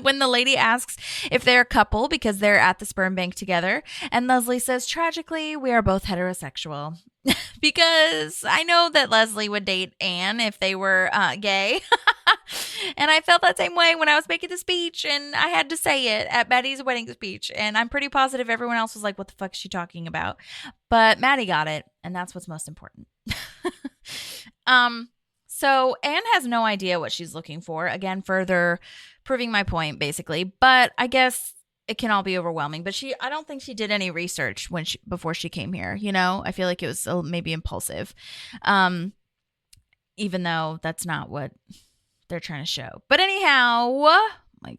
when the lady asks if they're a couple because they're at the sperm bank together, and Leslie says, tragically, we are both heterosexual. Because I know that Leslie would date Anne if they were gay. And I felt that same way when I was making the speech, and I had to say it at Maddie's wedding speech. And I'm pretty positive everyone else was like, what the fuck is she talking about? But Maddie got it, and that's what's most important. So Anne has no idea what she's looking for. Again, further proving my point, basically. But I guess it can all be overwhelming. But I don't think she did any research before she came here. You know, I feel like it was maybe impulsive. Even though that's not what they're trying to show. But anyhow, oh my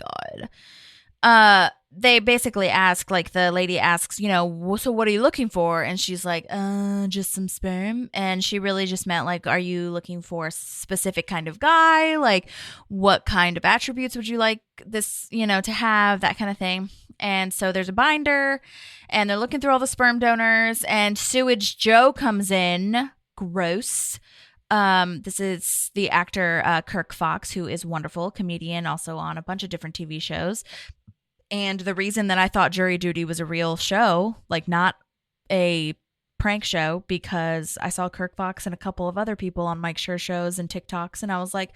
God. They basically ask, like the lady asks, you know, so what are you looking for? And she's like, just some sperm. And she really just meant like, are you looking for a specific kind of guy? Like what kind of attributes would you like this, you know, to have, that kind of thing. And so there's a binder and they're looking through all the sperm donors, and Sewage Joe comes in. Gross. This is the actor Kirk Fox, who is wonderful, comedian, also on a bunch of different TV shows. And the reason that I thought Jury Duty was a real show, like not a prank show, because I saw Kirk Fox and a couple of other people on Mike Schur shows and TikToks, and I was like,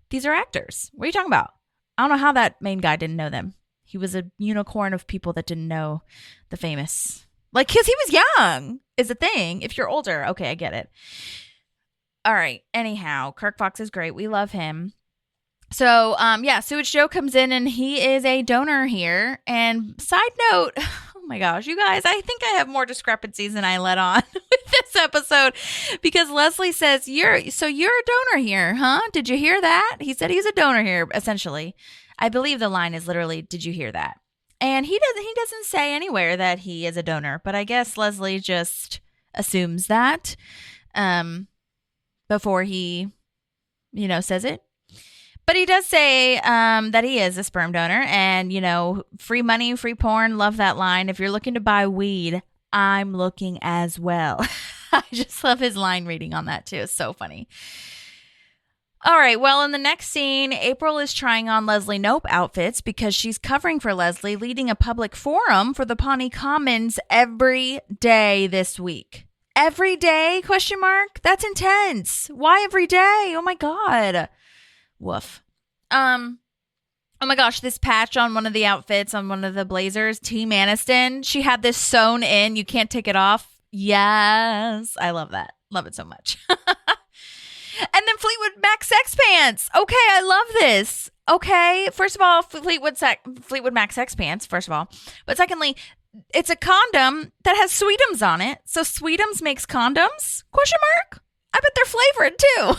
these are actors. What are you talking about? I don't know how that main guy didn't know them. He was a unicorn of people that didn't know the famous. Like, because he was young is the thing. If you're older, okay, I get it. All right. Anyhow, Kirk Fox is great. We love him. So, Sewage Joe comes in and he is a donor here. And side note, oh my gosh, you guys, I think I have more discrepancies than I let on with this episode, because Leslie says, you're a donor here, huh? Did you hear that? He said he's a donor here, essentially. I believe the line is literally, did you hear that? And he doesn't say anywhere that he is a donor, but I guess Leslie just assumes that. Before he, says it. But he does say that he is a sperm donor, and, free money, free porn. Love that line. If you're looking to buy weed, I'm looking as well. I just love his line reading on that too. It's so funny. All right. Well, in the next scene, April is trying on Leslie Knope outfits because she's covering for Leslie, leading a public forum for the Pawnee Commons every day this week. Every day? ? That's intense. Why every day? Oh my God. Woof. Oh my gosh, this patch on one of the outfits, on one of the blazers, Team Aniston, she had this sewn in. You can't take it off. Yes. I love that. Love it so much. And then Fleetwood Mac Sex Pants. Okay, I love this. Okay, first of all, Fleetwood Mac Sex Pants, first of all. But secondly, it's a condom that has Sweetums on it. So Sweetums makes condoms? ? I bet they're flavored too.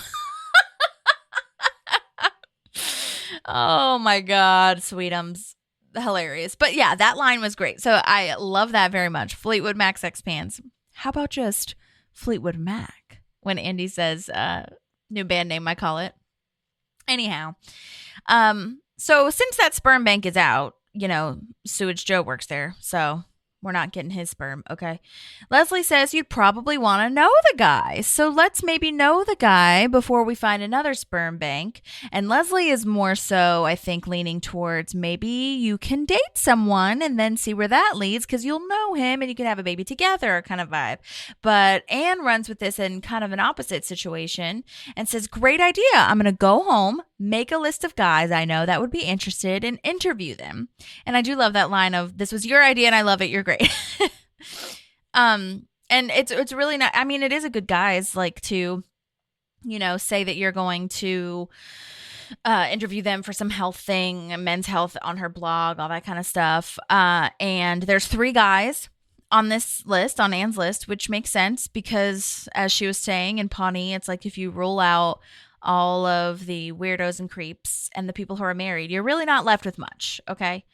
Oh my God, Sweetums. Hilarious. But yeah, that line was great. So I love that very much. Fleetwood Mac Sex Pants. How about just Fleetwood Mac? When Andy says, new band name, I call it. Anyhow. So since that sperm bank is out, Sewage Joe works there, so we're not getting his sperm, okay? Leslie says you'd probably want to know the guy, so let's maybe know the guy before we find another sperm bank. And Leslie is more so, I think, leaning towards maybe you can date someone and then see where that leads, because you'll know him and you can have a baby together kind of vibe. But Anne runs with this in kind of an opposite situation and says, great idea. I'm going to go home, make a list of guys I know that would be interested, and interview them. And I do love that line of, this was your idea and I love it. You're great. And it's really not, I mean, it is a good guise, like to, say that you're going to interview them for some health thing, men's health on her blog, all that kind of stuff. And there's 3 guys on this list, on Anne's list, which makes sense because, as she was saying, in Pawnee, it's like if you rule out all of the weirdos and creeps and the people who are married, you're really not left with much, okay?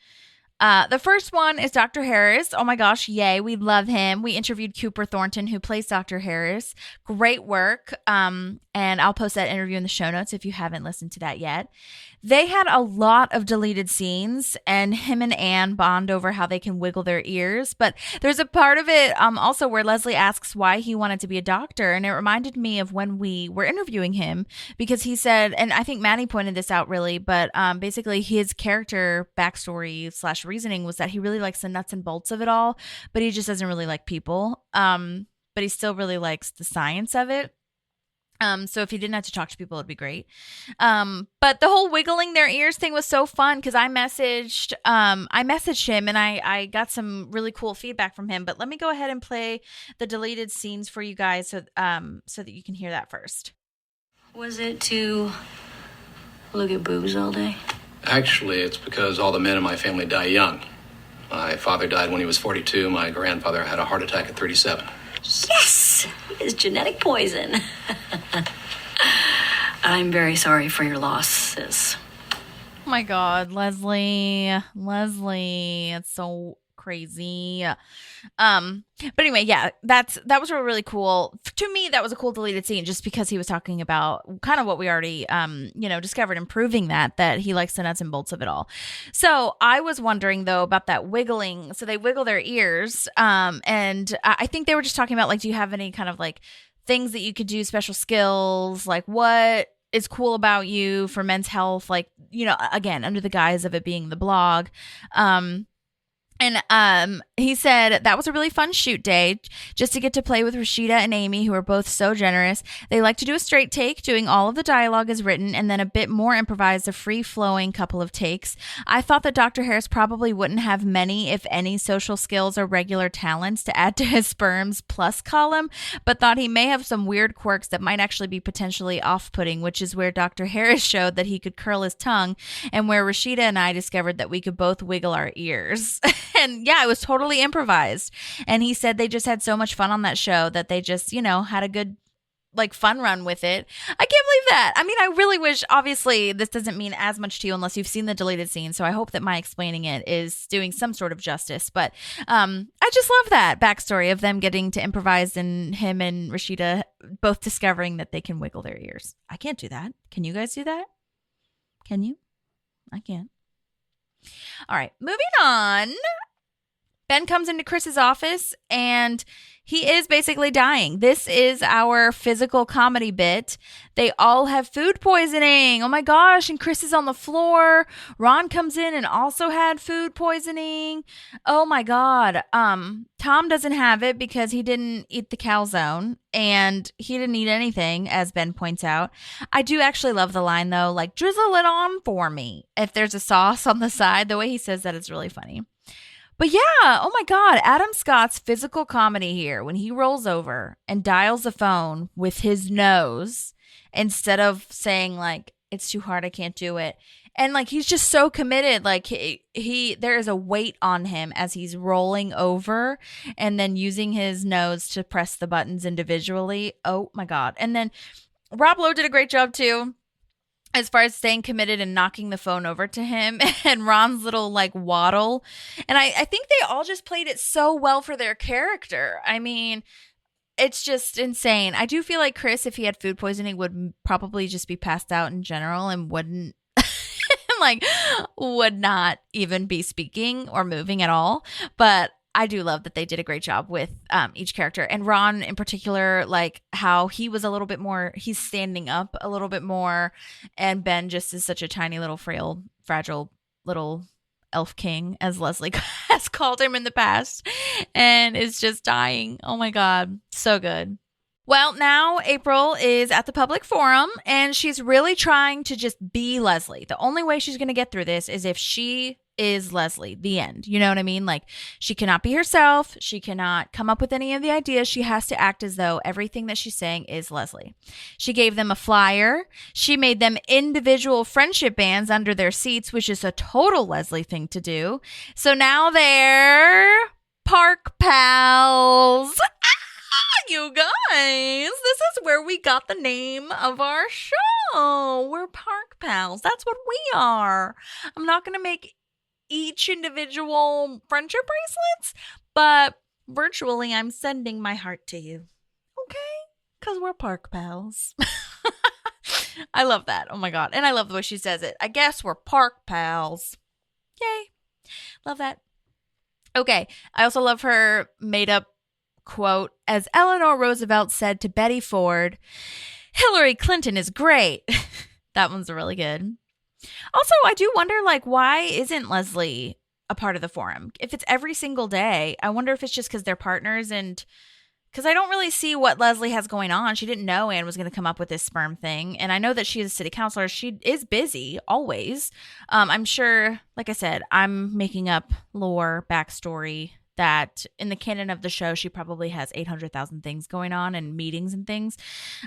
The first one is Dr. Harris. Oh my gosh, yay, we love him. We interviewed Cooper Thornton, who plays Dr. Harris. Great work. And I'll post that interview in the show notes if you haven't listened to that yet. They had a lot of deleted scenes, and him and Anne bond over how they can wiggle their ears. But there's a part of it also where Leslie asks why he wanted to be a doctor, and it reminded me of when we were interviewing him, because he said, and I think Maddie pointed this out really, but basically his character backstory / reasoning was that he really likes the nuts and bolts of it all, but he just doesn't really like people. But he still really likes the science of it. So if he didn't have to talk to people, it'd be great. But the whole wiggling their ears thing was so fun because I messaged him and I got some really cool feedback from him. But let me go ahead and play the deleted scenes for you guys so that you can hear that first. Was it to look at boobs all day? Actually, it's because all the men in my family die young. My father died when he was 42. My grandfather had a heart attack at 37. Yes! It's genetic poison. I'm very sorry for your loss, sis. Oh my God, Leslie, it's so crazy. But anyway, yeah, that was really cool. To me, that was a cool deleted scene just because he was talking about kind of what we already, discovered and proving that he likes the nuts and bolts of it all. So I was wondering though about that wiggling. So they wiggle their ears. And I think they were just talking about like, do you have any kind of like things that you could do, special skills, like what is cool about you for men's health? Like, again, under the guise of it being the blog. And he said that was a really fun shoot day just to get to play with Rashida and Amy, who are both so generous. They like to do a straight take, doing all of the dialogue as written, and then a bit more improvised, a free-flowing couple of takes. I thought that Dr. Harris probably wouldn't have many, if any, social skills or regular talents to add to his sperms plus column, but thought he may have some weird quirks that might actually be potentially off-putting, which is where Dr. Harris showed that he could curl his tongue, and where Rashida and I discovered that we could both wiggle our ears. And yeah, it was totally improvised. And he said they just had so much fun on that show that they just, had a good fun run with it. I can't believe that. I mean, I really wish, obviously this doesn't mean as much to you unless you've seen the deleted scene. So I hope that my explaining it is doing some sort of justice. But I just love that backstory of them getting to improvise and him and Rashida both discovering that they can wiggle their ears. I can't do that. Can you guys do that? Can you? I can't. All right, moving on. Ben comes into Chris's office and he is basically dying. This is our physical comedy bit. They all have food poisoning. Oh my gosh. And Chris is on the floor. Ron comes in and also had food poisoning. Oh my God. Tom doesn't have it because he didn't eat the calzone and he didn't eat anything, as Ben points out. I do actually love the line though, like drizzle it on for me. If there's a sauce on the side, the way he says that is really funny. But yeah, oh my God, Adam Scott's physical comedy here when he rolls over and dials the phone with his nose instead of saying like, it's too hard, I can't do it. And like, he's just so committed. Like there is a weight on him as he's rolling over and then using his nose to press the buttons individually. Oh my God. And then Rob Lowe did a great job too, as far as staying committed and knocking the phone over to him and Ron's little waddle. And I think they all just played it so well for their character. I mean, it's just insane. I do feel like Chris, if he had food poisoning, would probably just be passed out in general and wouldn't would not even be speaking or moving at all. But I do love that they did a great job with each character. And Ron in particular, like how he was a little bit more, he's standing up a little bit more. And Ben just is such a tiny little frail, fragile little elf king, as Leslie has called him in the past, and is just dying. Oh my God. So good. Well, now April is at the public forum and she's really trying to just be Leslie. The only way she's going to get through this is if she is Leslie, the end. You know what I mean? Like, she cannot be herself. She cannot come up with any of the ideas. She has to act as though everything that she's saying is Leslie. She gave them a flyer. She made them individual friendship bands under their seats, which is a total Leslie thing to do. So now they're park pals. You guys, this is where we got the name of our show. We're park pals. That's what we are. I'm not going to make each individual friendship bracelets, but virtually I'm sending my heart to you. Okay? Because we're park pals. I love that. Oh my God. And I love the way she says it. I guess we're park pals. Yay. Love that. Okay. I also love her made up quote. As Eleanor Roosevelt said to Betty Ford, Hillary Clinton is great. That one's really good. Also, I do wonder, like, why isn't Leslie a part of the forum? If it's every single day, I wonder if it's just because they're partners, and because I don't really see what Leslie has going on. She didn't know Anne was going to come up with this sperm thing. And I know that she is a city councilor. She is busy always. I'm sure, like I said, I'm making up lore, backstory, that in the canon of the show, she probably has 800,000 things going on and meetings and things.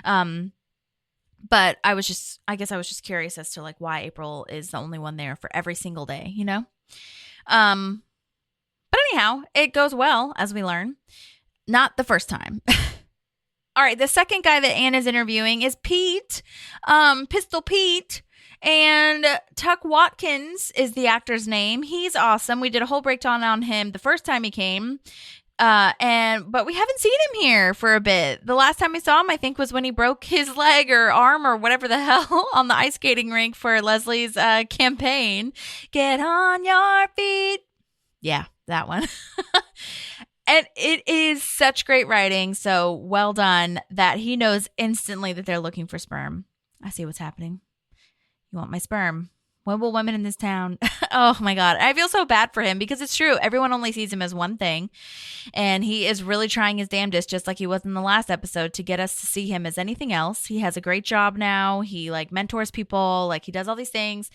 But I guess I was just curious as to like why April is the only one there for every single day, you know? But anyhow, it goes well, as we learn. Not the first time. All right, the second guy that Anne is interviewing is Pete, Pistol Pete, and Tuck Watkins is the actor's name. He's awesome. We did a whole breakdown on him the first time he came, but we haven't seen him here for a bit. The last time we saw him, I think, was when he broke his leg or arm or whatever the hell on the ice skating rink for Leslie's campaign. Get on your feet. Yeah, that one. And it is such great writing, so well done, that he knows instantly that they're looking for sperm. I see what's happening. You want my sperm? When will women in this town? Oh my God. I feel so bad for him because it's true. Everyone only sees him as one thing. And he is really trying his damnedest, just like he was in the last episode, to get us to see him as anything else. He has a great job now. He like mentors people. Like he does all these things.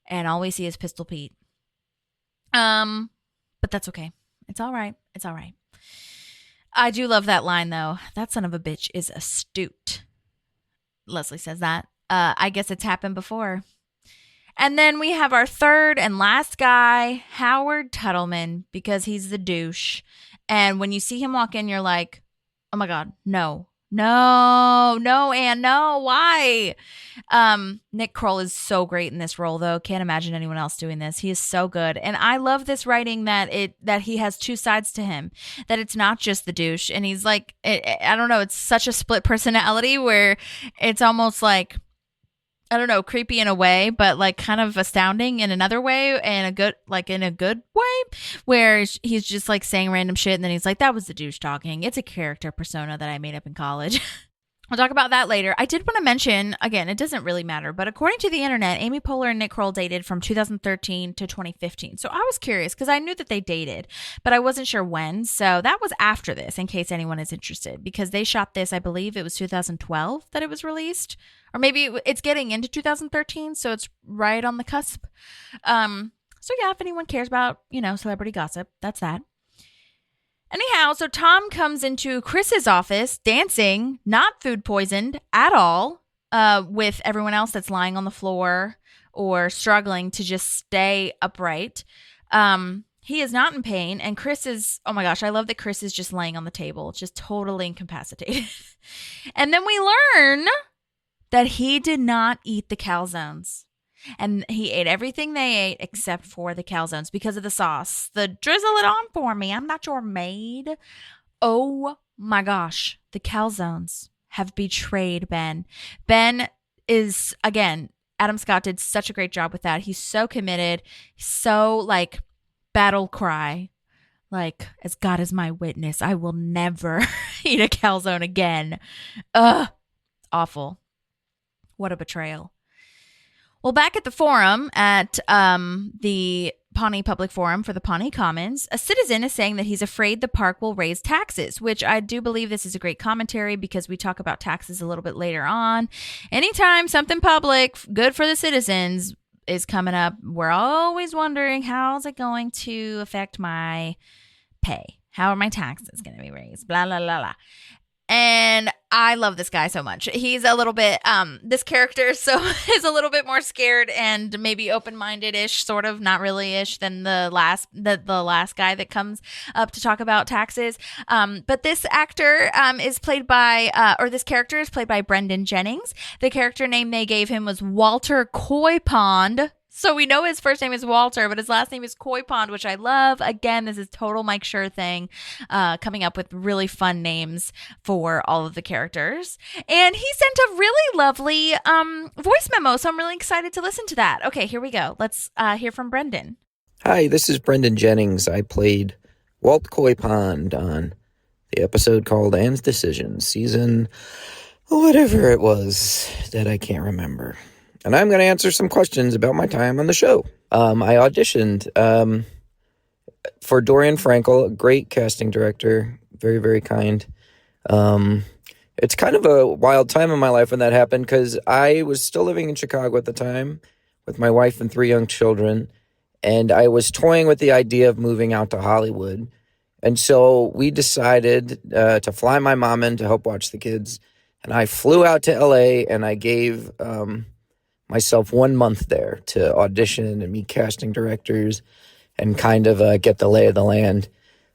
And all we see is Pistol Pete. But that's okay. It's all right. It's all right. I do love that line, though. That son of a bitch is astute. Leslie says that. I guess it's happened before. And then we have our third and last guy, Howard Tuttleman, because he's the douche. And when you see him walk in, you're like, oh my God, no, Anne, no, why? Nick Kroll is so great in this role, though. Can't imagine anyone else doing this. He is so good. And I love this writing that he has two sides to him, that it's not just the douche. And he's like, I don't know, it's such a split personality where it's almost like, I don't know, creepy in a way, but like kind of astounding in another way, and in a good way, where he's just like saying random shit, and then he's like, that was the douche talking. It's a character persona that I made up in college. We'll talk about that later. I did want to mention, again, it doesn't really matter, but according to the internet, Amy Poehler and Nick Kroll dated from 2013 to 2015. So I was curious because I knew that they dated, but I wasn't sure when. So that was after this, in case anyone is interested, because they shot this, I believe it was 2012 that it was released, or maybe it's getting into 2013. So it's right on the cusp. So yeah, if anyone cares about, celebrity gossip, that's that. Anyhow, so Tom comes into Chris's office dancing, not food poisoned at all, with everyone else that's lying on the floor or struggling to just stay upright. He is not in pain, and Chris is, oh my gosh, I love that Chris is just laying on the table, just totally incapacitated. And then we learn that he did not eat the calzones. And he ate everything they ate except for the calzones because of the sauce. The drizzle it on for me. I'm not your maid. Oh my gosh. The calzones have betrayed Ben. Ben is, again, Adam Scott did such a great job with that. He's so committed. So like battle cry. Like, as God is my witness, I will never eat a calzone again. Ugh. Awful. What a betrayal. Well, back at the forum, at the Pawnee Public Forum for the Pawnee Commons, a citizen is saying that he's afraid the park will raise taxes, which I do believe this is a great commentary because we talk about taxes a little bit later on. Anytime something public, good for the citizens, is coming up, we're always wondering, how's it going to affect my pay? How are my taxes going to be raised? Blah, blah, blah, blah. And I love this guy so much. He's a little bit, this character is a little bit more scared and maybe open-minded-ish, sort of, not really-ish, than the last guy that comes up to talk about taxes. But this actor is played by, this character is played by Brendan Jennings. The character name they gave him was Walter Coy Pond. So we know his first name is Walter, but his last name is Koi Pond, which I love. Again, this is total Mike Schur thing, coming up with really fun names for all of the characters. And he sent a really lovely voice memo, so I'm really excited to listen to that. Okay, here we go. Let's hear from Brendan. Hi, this is Brendan Jennings. I played Walt Koi Pond on the episode called Anne's Decision, season whatever it was that I can't remember. And I'm going to answer some questions about my time on the show. I auditioned for Dorian Frankel, a great casting director, very, very kind. It's kind of a wild time in my life when that happened because I was still living in Chicago at the time with my wife and 3 young children, and I was toying with the idea of moving out to Hollywood. And so we decided to fly my mom in to help watch the kids, and I flew out to LA, and I gave myself 1 month there to audition and meet casting directors and kind of get the lay of the land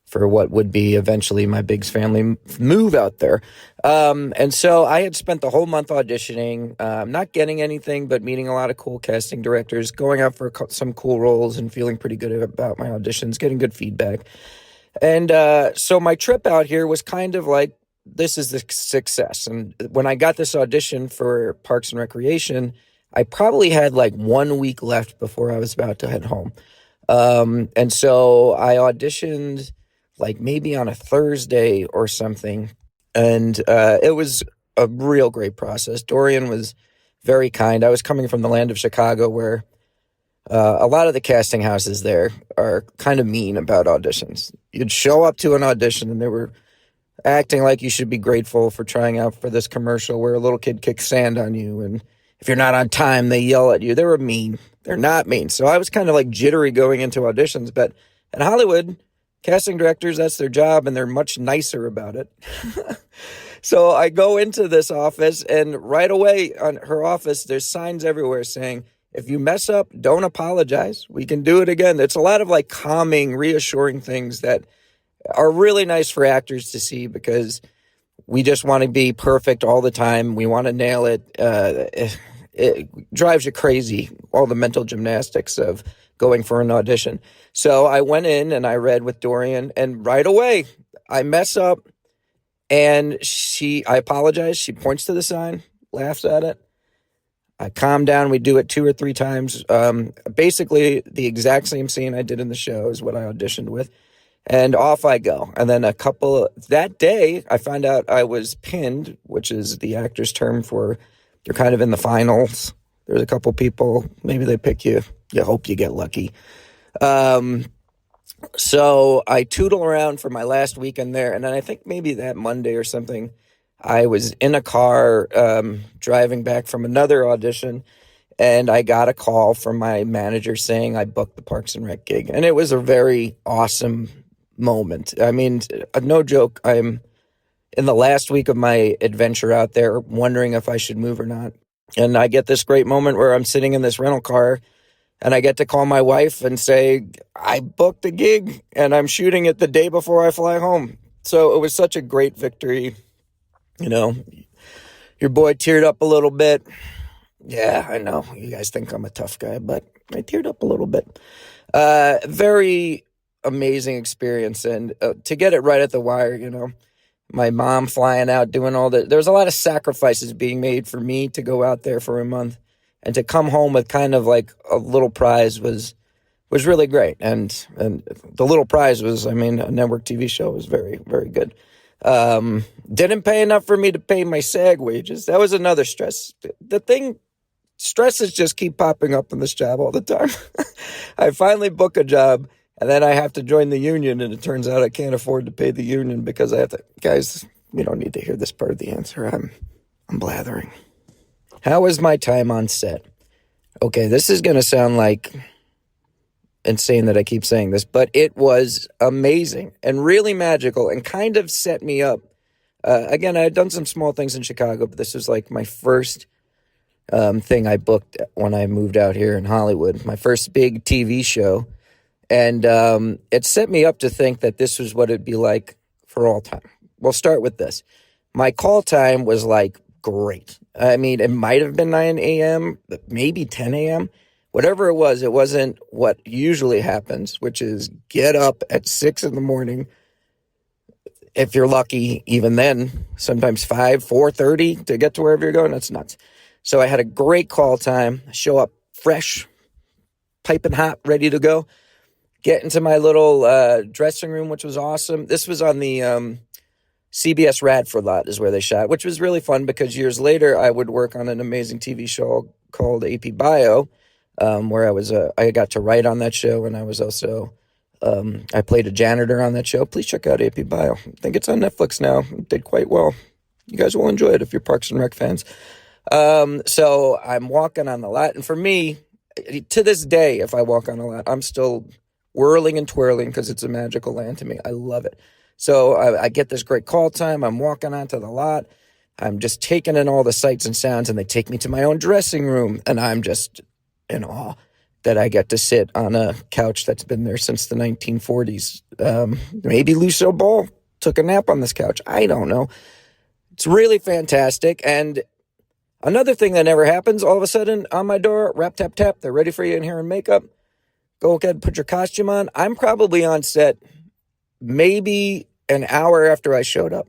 for what would be eventually my Biggs family move out there. And so I had spent the whole month auditioning, not getting anything, but meeting a lot of cool casting directors, going out for some cool roles and feeling pretty good about my auditions, getting good feedback. And so my trip out here was kind of like, this is the success. And when I got this audition for Parks and Recreation, I probably had like 1 week left before I was about to head home. And so I auditioned like maybe on a Thursday or something. And it was a real great process. Dorian was very kind. I was coming from the land of Chicago where a lot of the casting houses there are kind of mean about auditions. You'd show up to an audition and they were acting like you should be grateful for trying out for this commercial where a little kid kicks sand on you. And if you're not on time, they yell at you. They were mean. They're not mean. So I was kind of like jittery going into auditions. But in Hollywood, casting directors, that's their job, and they're much nicer about it. So I go into this office, and right away on her office, there's signs everywhere saying, if you mess up, don't apologize. We can do it again. It's a lot of like calming, reassuring things that are really nice for actors to see because we just want to be perfect all the time. We want to nail it. It drives you crazy, all the mental gymnastics of going for an audition. So I went in and I read with Dorian, and right away I mess up and I apologize. She points to the sign, laughs at it. I calm down. We do it 2 or 3 times. Basically, the exact same scene I did in the show is what I auditioned with. And off I go. And then that day, I found out I was pinned, which is the actor's term for you're kind of in the finals. There's a couple people, maybe they pick you. You hope you get lucky. So I tootle around for my last weekend there. And then I think maybe that Monday or something, I was in a car driving back from another audition, and I got a call from my manager saying I booked the Parks and Rec gig. And it was a very awesome moment. I mean, no joke, I'm in the last week of my adventure out there wondering if I should move or not. And I get this great moment where I'm sitting in this rental car, and I get to call my wife and say, I booked the gig, and I'm shooting it the day before I fly home. So it was such a great victory. You know, your boy teared up a little bit. Yeah, I know. You guys think I'm a tough guy, but I teared up a little bit. Very amazing experience. And to get it right at the wire, you know, my mom flying out, doing all that. There was a lot of sacrifices being made for me to go out there for a month. And to come home with kind of like a little prize was really great. And the little prize was, I mean, a network TV show was very, very good. Didn't pay enough for me to pay my SAG wages. That was another stress. Stresses just keep popping up in this job all the time. I finally book a job, and then I have to join the union, and it turns out I can't afford to pay the union because I have to. Guys, you don't need to hear this part of the answer. I'm blathering. How was my time on set? Okay, this is going to sound like insane that I keep saying this, but it was amazing and really magical and kind of set me up. Again, I had done some small things in Chicago, but this was like my first thing I booked when I moved out here in Hollywood, my first big TV show. And it set me up to think that this was what it'd be like for all time. We'll start with this. My call time was like great. I mean, it might have been 9 a.m., maybe 10 a.m., whatever it wasn't what usually happens, which is get up at 6 a.m. If you're lucky, even then, sometimes 4:30 to get to wherever you're going. That's nuts. So I had a great call time, show up fresh, piping hot, ready to go, get into my little dressing room, which was awesome. This was on the CBS Radford lot is where they shot, which was really fun because years later I would work on an amazing TV show called AP Bio, where I got to write on that show, and I was also I played a janitor on that show. Please check out AP Bio. I think it's on Netflix now. It did quite well. You guys will enjoy it if you're Parks and Rec fans. So I'm walking on the lot, and for me, to this day, if I walk on a lot, I'm still whirling and twirling because it's a magical land to me. I love it. So I get this great call time. I'm walking onto the lot. I'm just taking in all the sights and sounds, and they take me to my own dressing room, and I'm just in awe that I get to sit on a couch that's been there since the 1940s. Maybe Lucille Ball took a nap on this couch. I don't know. It's really fantastic. And another thing that never happens, all of a sudden on my door, rap, tap, tap, they're ready for you in here in makeup. Go ahead and put your costume on. I'm probably on set maybe an hour after I showed up.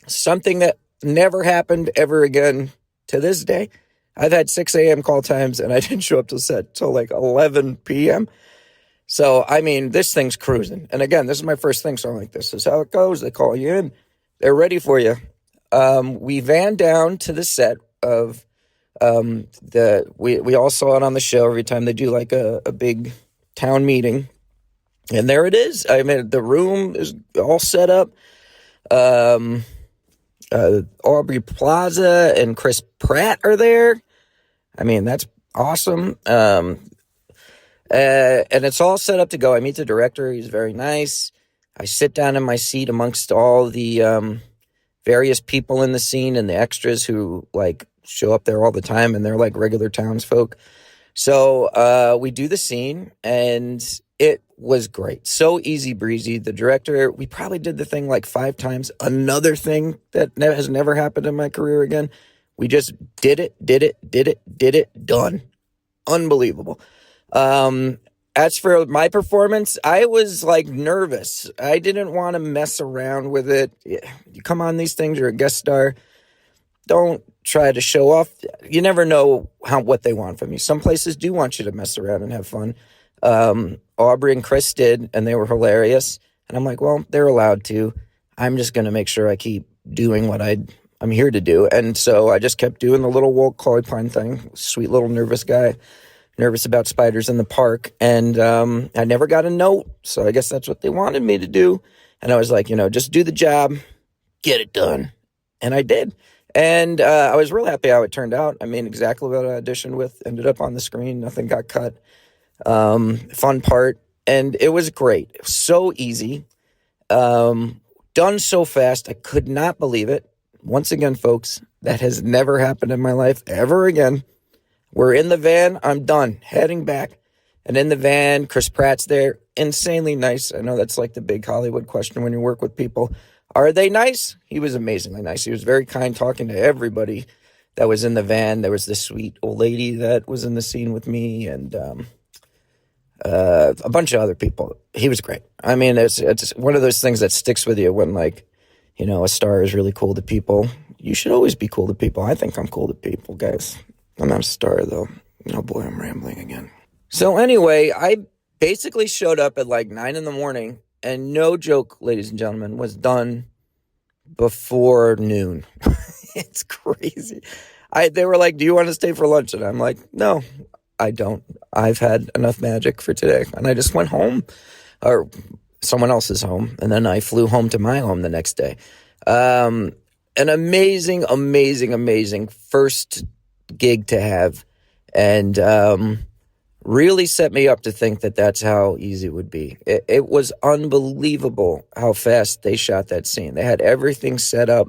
Something that never happened ever again to this day. I've had 6 a.m. call times, and I didn't show up to set till like 11 p.m. So, I mean, this thing's cruising. And again, this is my first thing, so I'm like, this is how it goes. They call you in. They're ready for you. We van down to the set of we all saw it on the show every time they do like a big town meeting. And there it is. I mean, the room is all set up. Aubrey Plaza and Chris Pratt are there. I mean, that's awesome. And it's all set up to go. I meet the director. He's very nice. I sit down in my seat amongst all the various people in the scene and the extras who like show up there all the time, and they're like regular townsfolk. So we do the scene, and it was great. So easy breezy. The director, we probably did the thing like 5 times. Another thing that has never happened in my career again. We just did it, done. Unbelievable. As for my performance, I was like nervous. I didn't want to mess around with it. You come on these things, you're a guest star. Don't try to show off. You never know what they want from you. Some places do want you to mess around and have fun. Aubrey and Chris did, and they were hilarious. And I'm like, well, they're allowed to. I'm just going to make sure I keep doing what I'm here to do. And so I just kept doing the little Walt Coypine thing. Sweet little nervous guy. Nervous about spiders in the park. And I never got a note. So I guess that's what they wanted me to do. And I was like, just do the job. Get it done. And I did. And I was real happy how it turned out. I mean, exactly what I auditioned with ended up on the screen. Nothing got cut. Fun part. And it was great. It was so easy. Done so fast. I could not believe it. Once again, folks, that has never happened in my life ever again. We're in the van. I'm done. Heading back. And in the van, Chris Pratt's there. Insanely nice. I know that's like the big Hollywood question when you work with people. Are they nice? He was amazingly nice. He was very kind, talking to everybody that was in the van. There was this sweet old lady that was in the scene with me, and a bunch of other people. He was great. I mean, it's one of those things that sticks with you when, like, a star is really cool to people. You should always be cool to people. I think I'm cool to people, guys. I'm not a star, though. Oh, boy, I'm rambling again. So anyway, I basically showed up at like 9 a.m, and no joke, ladies and gentlemen, was done before noon. It's crazy. They were like, do you want to stay for lunch? And I'm like, no, I don't. I've had enough magic for today. And I just went home, or someone else's home, and then I flew home to my home the next day. An amazing, amazing, amazing first gig to have, and really set me up to think that that's how easy it would be. It was unbelievable how fast they shot that scene. They had everything set up.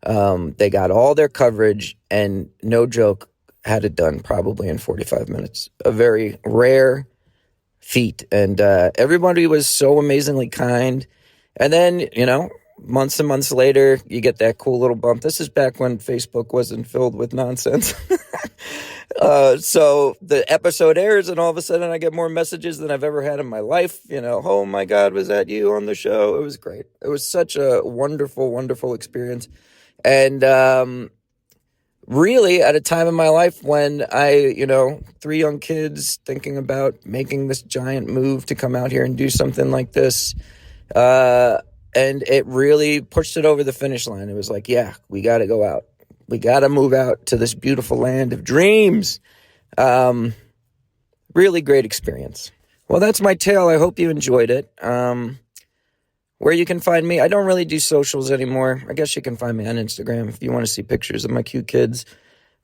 They got all their coverage, and no joke, had it done probably in 45 minutes. A very rare feat, and everybody was so amazingly kind. And then, months and months later, you get that cool little bump. This is back when Facebook wasn't filled with nonsense. So the episode airs, and all of a sudden I get more messages than I've ever had in my life. Oh my God, was that you on the show? It was great. It was such a wonderful, wonderful experience. And really at a time in my life when I, 3 young kids thinking about making this giant move to come out here and do something like this. And it really pushed it over the finish line. It was like, yeah, we got to go out. We got to move out to this beautiful land of dreams. Really great experience. Well, that's my tale. I hope you enjoyed it. Where you can find me, I don't really do socials anymore. I guess you can find me on Instagram if you want to see pictures of my cute kids.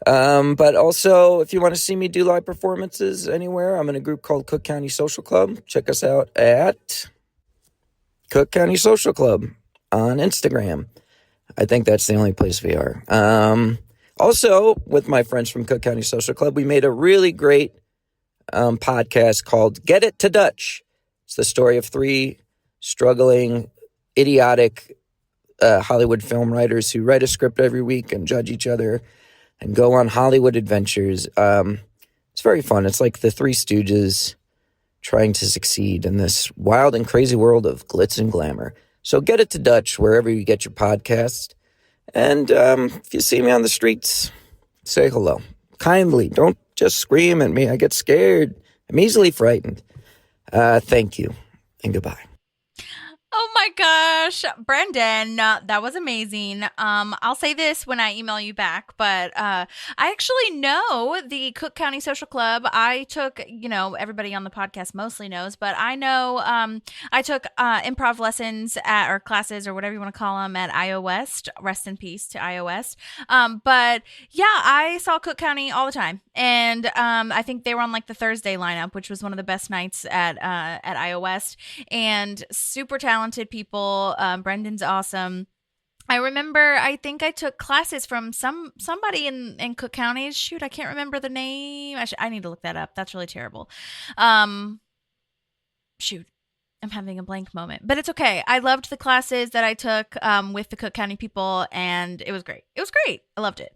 But also, if you want to see me do live performances anywhere, I'm in a group called Cook County Social Club. Check us out at Cook County Social Club on Instagram. I think that's the only place we are. Also, with my friends from Cook County Social Club, we made a really great podcast called Get It to Dutch. It's the story of 3 struggling, idiotic Hollywood film writers who write a script every week and judge each other and go on Hollywood adventures. It's very fun. It's like the 3 Stooges trying to succeed in this wild and crazy world of glitz and glamour. So Get It to Dutch wherever you get your podcasts. And if you see me on the streets, say hello. Kindly. Don't just scream at me. I get scared. I'm easily frightened. Thank you and goodbye. Oh my gosh, Brendan, that was amazing. I'll say this when I email you back, but I actually know the Cook County Social Club. I took, everybody on the podcast mostly knows, but I know I took improv lessons or classes or whatever you want to call them at IO West. Rest in peace to IO West. But yeah, I saw Cook County all the time. And I think they were on like the Thursday lineup, which was one of the best nights at IO West. And super talented people. Brendan's awesome. I remember, I think I took classes from somebody in Cook County. Shoot, I can't remember the name. I need to look that up. That's really terrible. Shoot. I'm having a blank moment, but it's okay. I loved the classes that I took with the Cook County people, and it was great. It was great. I loved it.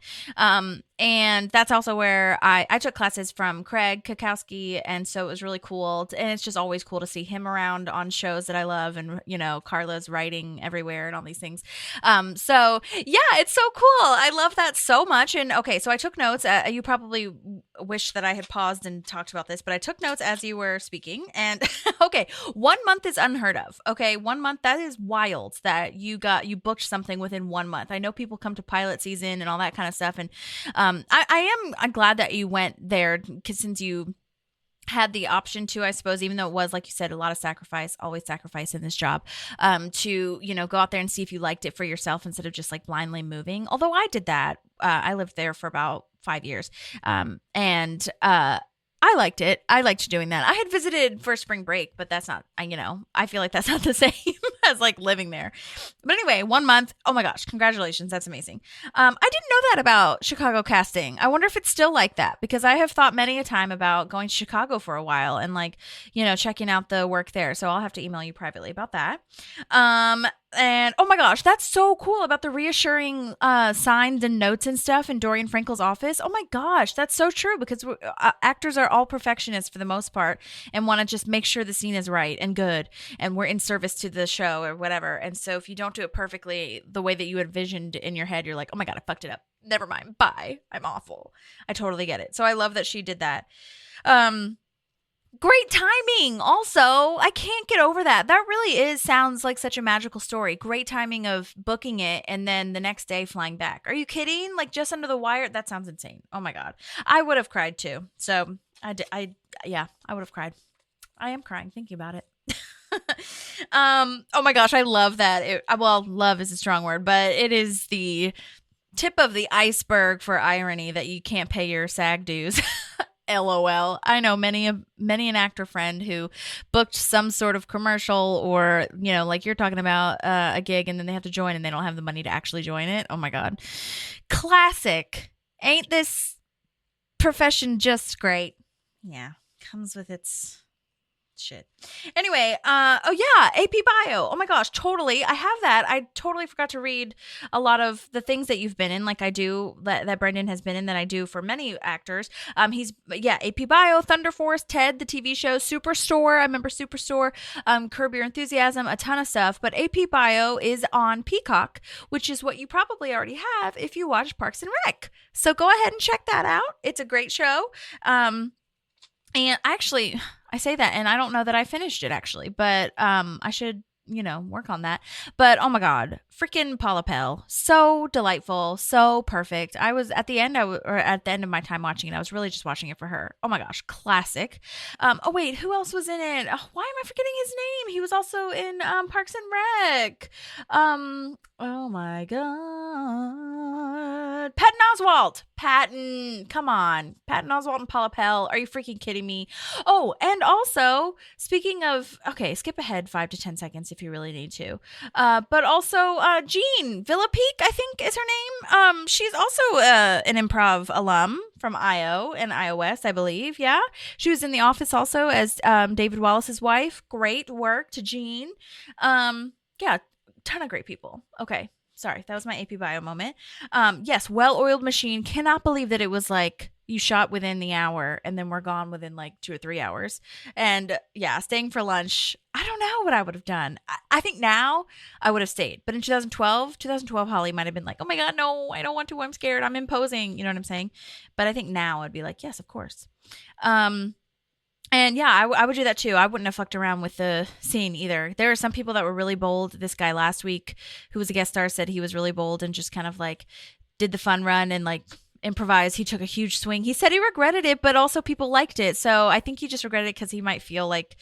And that's also where I took classes from Craig Kakowski, and so it was really cool. And it's just always cool to see him around on shows that I love, and Carla's writing everywhere and all these things. So yeah, it's so cool. I love that so much. And okay, so I took notes. You probably wish that I had paused and talked about this, but I took notes as you were speaking. And okay, 1 month is unheard of. Okay, 1 month, that is wild that you booked something within 1 month. I know people come to pilot season and all that kind of stuff, and I'm glad that you went there, because since you had the option to, I suppose, even though it was, like you said, a lot of sacrifice, always sacrifice in this job, to, go out there and see if you liked it for yourself instead of just like blindly moving. Although I did that. I lived there for about 5 years. And I liked it. I liked doing that. I had visited for spring break, but that's not, I feel like that's not the same as like living there. But anyway, 1 month. Oh my gosh. Congratulations. That's amazing. I didn't know that about Chicago casting. I wonder if it's still like that, because I have thought many a time about going to Chicago for a while and like, checking out the work there. So I'll have to email you privately about that. And oh my gosh, that's so cool about the reassuring signs and notes and stuff in Dorian Frankel's office. Oh my gosh, that's so true, because actors are all perfectionists for the most part and want to just make sure the scene is right and good and we're in service to the show or whatever. And so if you don't do it perfectly the way that you envisioned in your head, you're like, oh my God, I fucked it up. Never mind. Bye. I'm awful. I totally get it. So I love that she did that. Great timing. Also, I can't get over that. That really sounds like such a magical story. Great timing of booking it and then the next day flying back. Are you kidding? Like just under the wire? That sounds insane. Oh my God. I would have cried too. So I would have cried. I am crying thinking about it. Oh my gosh. I love that. Love is a strong word, but it is the tip of the iceberg for irony that you can't pay your SAG dues. LOL. I know many an actor friend who booked some sort of commercial or, like you're talking about a gig and then they have to join and they don't have the money to actually join it. Oh my God. Classic. Ain't this profession just great? Yeah. Comes with its Shit. Anyway, oh yeah, AP Bio. Oh my gosh, totally. I have that. I totally forgot to read a lot of the things that you've been in, like I do that Brendan has been in, that I do for many actors. AP Bio, Thunder Force, Ted, the TV show, Superstore. I remember Superstore, Curb Your Enthusiasm, a ton of stuff. But AP Bio is on Peacock, which is what you probably already have if you watch Parks and Rec. So go ahead and check that out. It's a great show. And actually, I say that, and I don't know that I finished it actually, but I should, work on that. But oh my God, freaking Paula Pell, so delightful, so perfect. I was at the end, at the end of my time watching it, I was really just watching it for her. Oh my gosh, classic. Oh wait, who else was in it? Oh, why am I forgetting his name? He was also in Parks and Rec. Oh my God, Patton Oswalt. Come on, Patton Oswalt and Paula Pell. Are you freaking kidding me? Oh, and also speaking of, okay, skip ahead 5 to 10 seconds if you really need to. But also Jean Villapeak, I think is her name. She's also an improv alum from IO and iOS, I believe. Yeah, she was in The Office also as David Wallace's wife. Great work to Jean. Yeah, ton of great people. Okay. Sorry, that was my AP Bio moment. Yes, well-oiled machine. Cannot believe that it was like you shot within the hour and then we're gone within like 2 or 3 hours. And yeah, staying for lunch. I don't know what I would have done. I think now I would have stayed. But in 2012, Holly might have been like, oh my God, no, I don't want to. I'm scared. I'm imposing. You know what I'm saying? But I think now I'd be like, yes, of course. And yeah, I would do that too. I wouldn't have fucked around with the scene either. There are some people that were really bold. This guy last week, who was a guest star, said he was really bold and just kind of like did the fun run and like improvised. He took a huge swing. He said he regretted it, but also people liked it. So I think he just regretted it because he might feel like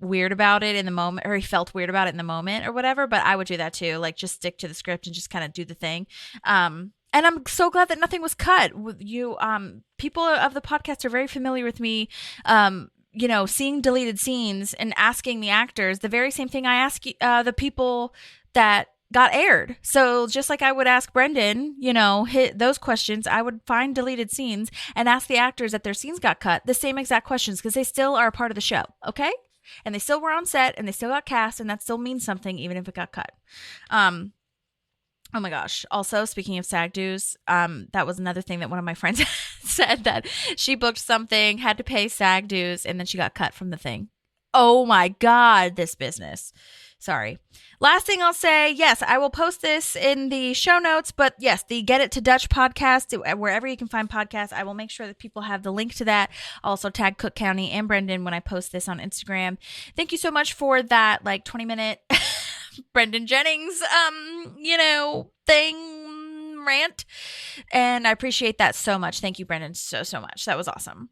weird about it in the moment, or he felt weird about it in the moment or whatever. But I would do that too. Like just stick to the script and just kind of do the thing. And I'm so glad that nothing was cut. You, people of the podcast are very familiar with me, seeing deleted scenes and asking the actors the very same thing I ask the people that got aired. So just like I would ask Brendan, hit those questions, I would find deleted scenes and ask the actors that their scenes got cut the same exact questions because they still are a part of the show. Okay. And they still were on set and they still got cast, and that still means something even if it got cut. Oh my gosh. Also, speaking of SAG dues, that was another thing that one of my friends said, that she booked something, had to pay SAG dues, and then she got cut from the thing. Oh my God, this business. Sorry. Last thing I'll say, yes, I will post this in the show notes, but yes, the Get It to Dutch podcast, wherever you can find podcasts, I will make sure that people have the link to that. I'll also tag Cook County and Brendan when I post this on Instagram. Thank you so much for that, 20-minute Brendan Jennings, thing rant. And I appreciate that so much. Thank you, Brendan, so much. That was awesome.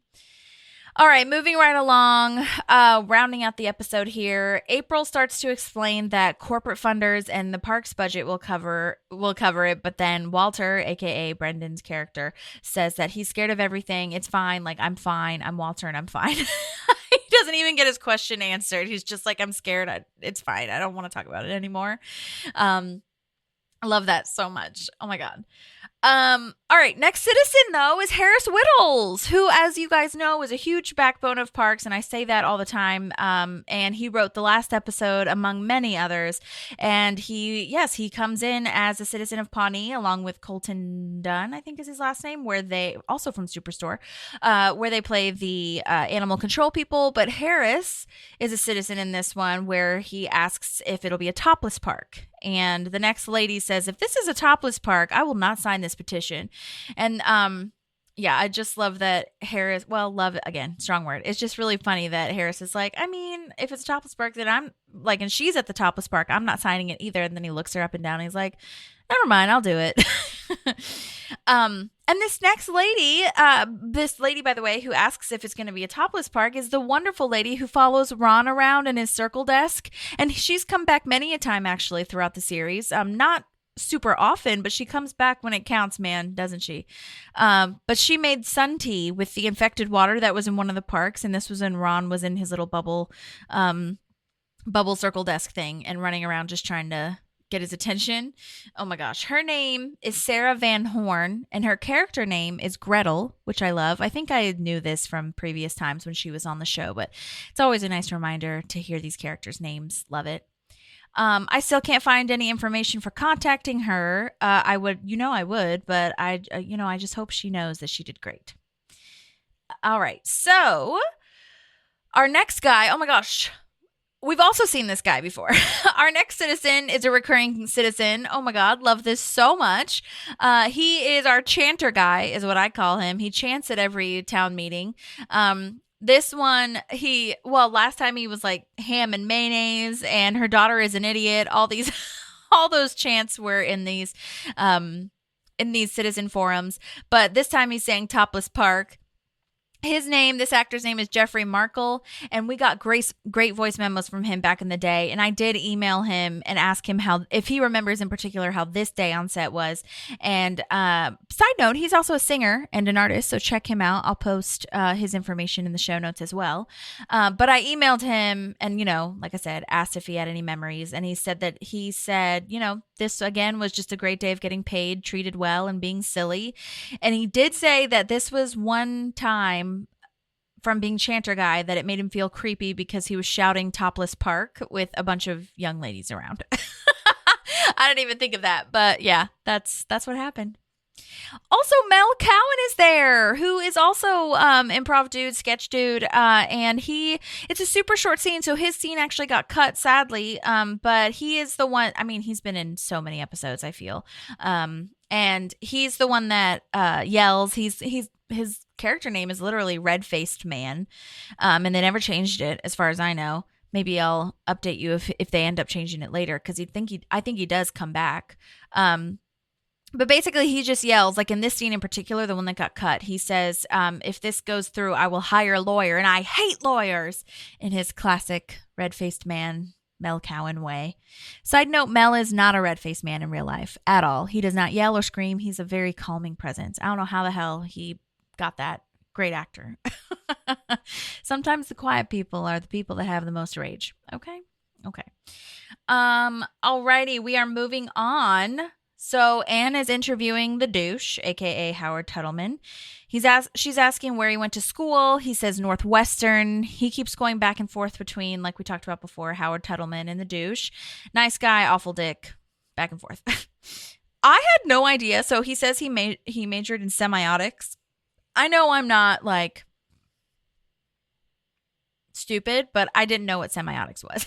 All right, moving right along, rounding out the episode here. April starts to explain that corporate funders and the parks budget will cover it, but then Walter, aka Brendan's character, says that he's scared of everything. It's fine. I'm fine. I'm Walter and I'm fine. He doesn't even get his question answered. He's just like, I'm scared. It's fine. I don't want to talk about it anymore. I love that so much. Oh my God. All right. Next citizen, though, is Harris Whittles, who, as you guys know, is a huge backbone of parks. And I say that all the time. And he wrote the last episode, among many others. And he comes in as a citizen of Pawnee, along with Colton Dunn, I think is his last name, where they also from Superstore, where they play the animal control people. But Harris is a citizen in this one, where he asks if it'll be a topless park. And the next lady says, if this is a topless park, I will not sign this petition. And I just love that Harris, love, again, strong word. It's just really funny that Harris is like, I mean, if it's a topless park, then I'm like, and she's at the topless park, I'm not signing it either. And then he looks her up and down and he's like, never mind, I'll do it. And this next lady, by the way, who asks if it's going to be a topless park, is the wonderful lady who follows Ron around in his circle desk. And she's come back many a time, actually, throughout the series. Not super often, but she comes back when it counts, man, doesn't she? But she made sun tea with the infected water that was in one of the parks. And this was when Ron was in his little bubble circle desk thing and running around just trying to get his attention. Oh my gosh. Her name is Sarah Van Horn, and her character name is Gretel, which I love. I think I knew this from previous times when she was on the show, but it's always a nice reminder to hear these characters' names. Love it. I still can't find any information for contacting her. I would, but I just hope she knows that she did great. All right. So our next guy, oh my gosh, we've also seen this guy before. Our next citizen is a recurring citizen. Oh my God, love this so much. He is our chanter guy, is what I call him. He chants at every town meeting. This one, last time he was like ham and mayonnaise and her daughter is an idiot. All those chants were in these citizen forums. But this time he's saying Topless Park. This actor's name is Jeffrey Markle, and we got great voice memos from him back in the day. And I did email him and ask him if he remembers in particular how this day on set was. And side note, he's also a singer and an artist, so check him out. I'll post his information in the show notes as well. But I emailed him and, like I said, asked if he had any memories. And he said, this again was just a great day of getting paid, treated well, and being silly. And he did say that this was one time from being chanter guy that it made him feel creepy because he was shouting Topless Park with a bunch of young ladies around. I didn't even think of that, but yeah, that's what happened. Also, Mel Cowan is there, who is also improv dude, sketch dude, and it's a super short scene, so his scene actually got cut, sadly, but he is the one, he's been in so many episodes, I feel, and he's the one that yells. His character name is literally Red-Faced Man, and they never changed it, as far as I know. Maybe I'll update you if they end up changing it later, because I think he does come back. But basically, he just yells, like in this scene in particular, the one that got cut, he says, if this goes through, I will hire a lawyer, and I hate lawyers, in his classic red-faced man, Mel Cowan way. Side note, Mel is not a red-faced man in real life at all. He does not yell or scream. He's a very calming presence. I don't know how the hell he got that. Great actor. Sometimes the quiet people are the people that have the most rage. Okay. Alrighty, we are moving on. So Anne is interviewing the douche, aka Howard Tuttleman. She's asking where he went to school. He says Northwestern. He keeps going back and forth between, like we talked about before, Howard Tuttleman and the douche. Nice guy, awful dick, back and forth. I had no idea. So he says he majored in semiotics. I know I'm not like stupid, but I didn't know what semiotics was.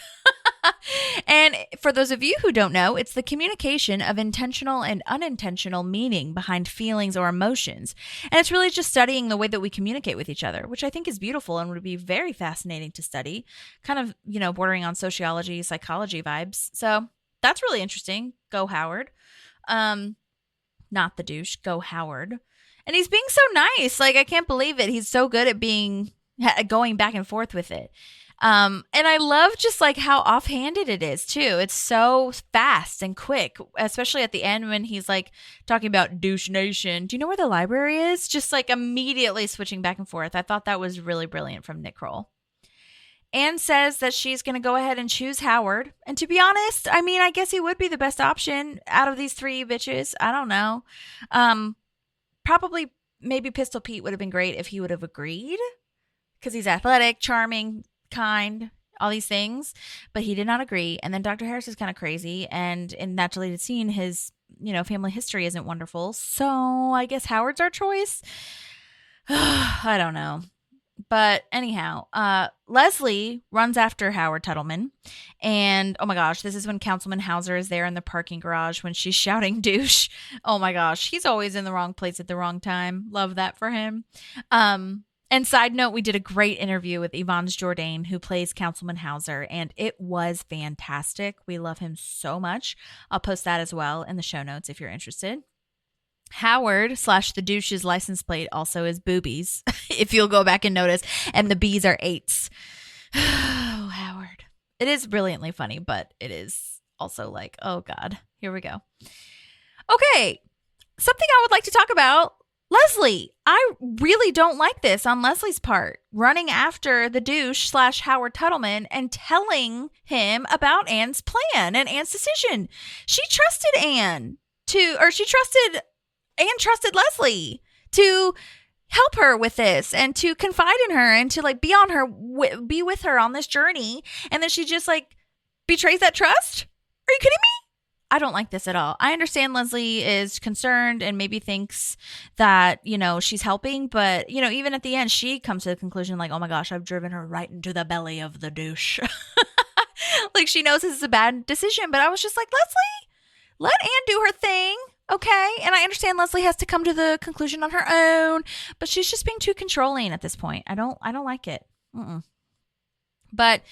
And for those of you who don't know, it's the communication of intentional and unintentional meaning behind feelings or emotions. And it's really just studying the way that we communicate with each other, which I think is beautiful and would be very fascinating to study. Kind of, bordering on sociology, psychology vibes. So that's really interesting. Go Howard. Not the douche. Go Howard. And he's being so nice. Like, I can't believe it. He's so good at going back and forth with it. And I love just like how offhanded it is too. It's so fast and quick, especially at the end when he's like talking about douche nation. Do you know where the library is? Just like immediately switching back and forth. I thought that was really brilliant from Nick Kroll. Anne says that she's going to go ahead and choose Howard. And to be honest, I guess he would be the best option out of these three bitches. I don't know. Probably maybe Pistol Pete would have been great if he would have agreed, because he's athletic, charming, kind, all these things, but he did not agree. And then Dr. Harris is kind of crazy, and in that deleted scene, his family history isn't wonderful, so I guess Howard's our choice. I don't know, but anyhow, Leslie runs after Howard Tuttleman, and oh my gosh, this is when Councilman Hauser is there in the parking garage when she's shouting douche. Oh my gosh, he's always in the wrong place at the wrong time. Love that for him. And side note, we did a great interview with Yvonne Jourdain, who plays Councilman Hauser, and it was fantastic. We love him so much. I'll post that as well in the show notes if you're interested. Howard / the douche's license plate also is boobies, if you'll go back and notice, and the B's are 8s. Oh, Howard. It is brilliantly funny, but it is also like, oh God, here we go. Okay, something I would like to talk about Leslie, I really don't like this on Leslie's part, running after the douche / Howard Tuttleman and telling him about Anne's plan and Anne's decision. She trusted Anne Anne trusted Leslie to help her with this and to confide in her and to like be with her on this journey. And then she just like betrays that trust. Are you kidding me? I don't like this at all. I understand Leslie is concerned and maybe thinks that, she's helping. But, even at the end, she comes to the conclusion like, oh my gosh, I've driven her right into the belly of the douche. Like she knows this is a bad decision. But I was just like, Leslie, let Anne do her thing. Okay. And I understand Leslie has to come to the conclusion on her own. But she's just being too controlling at this point. I don't like it. But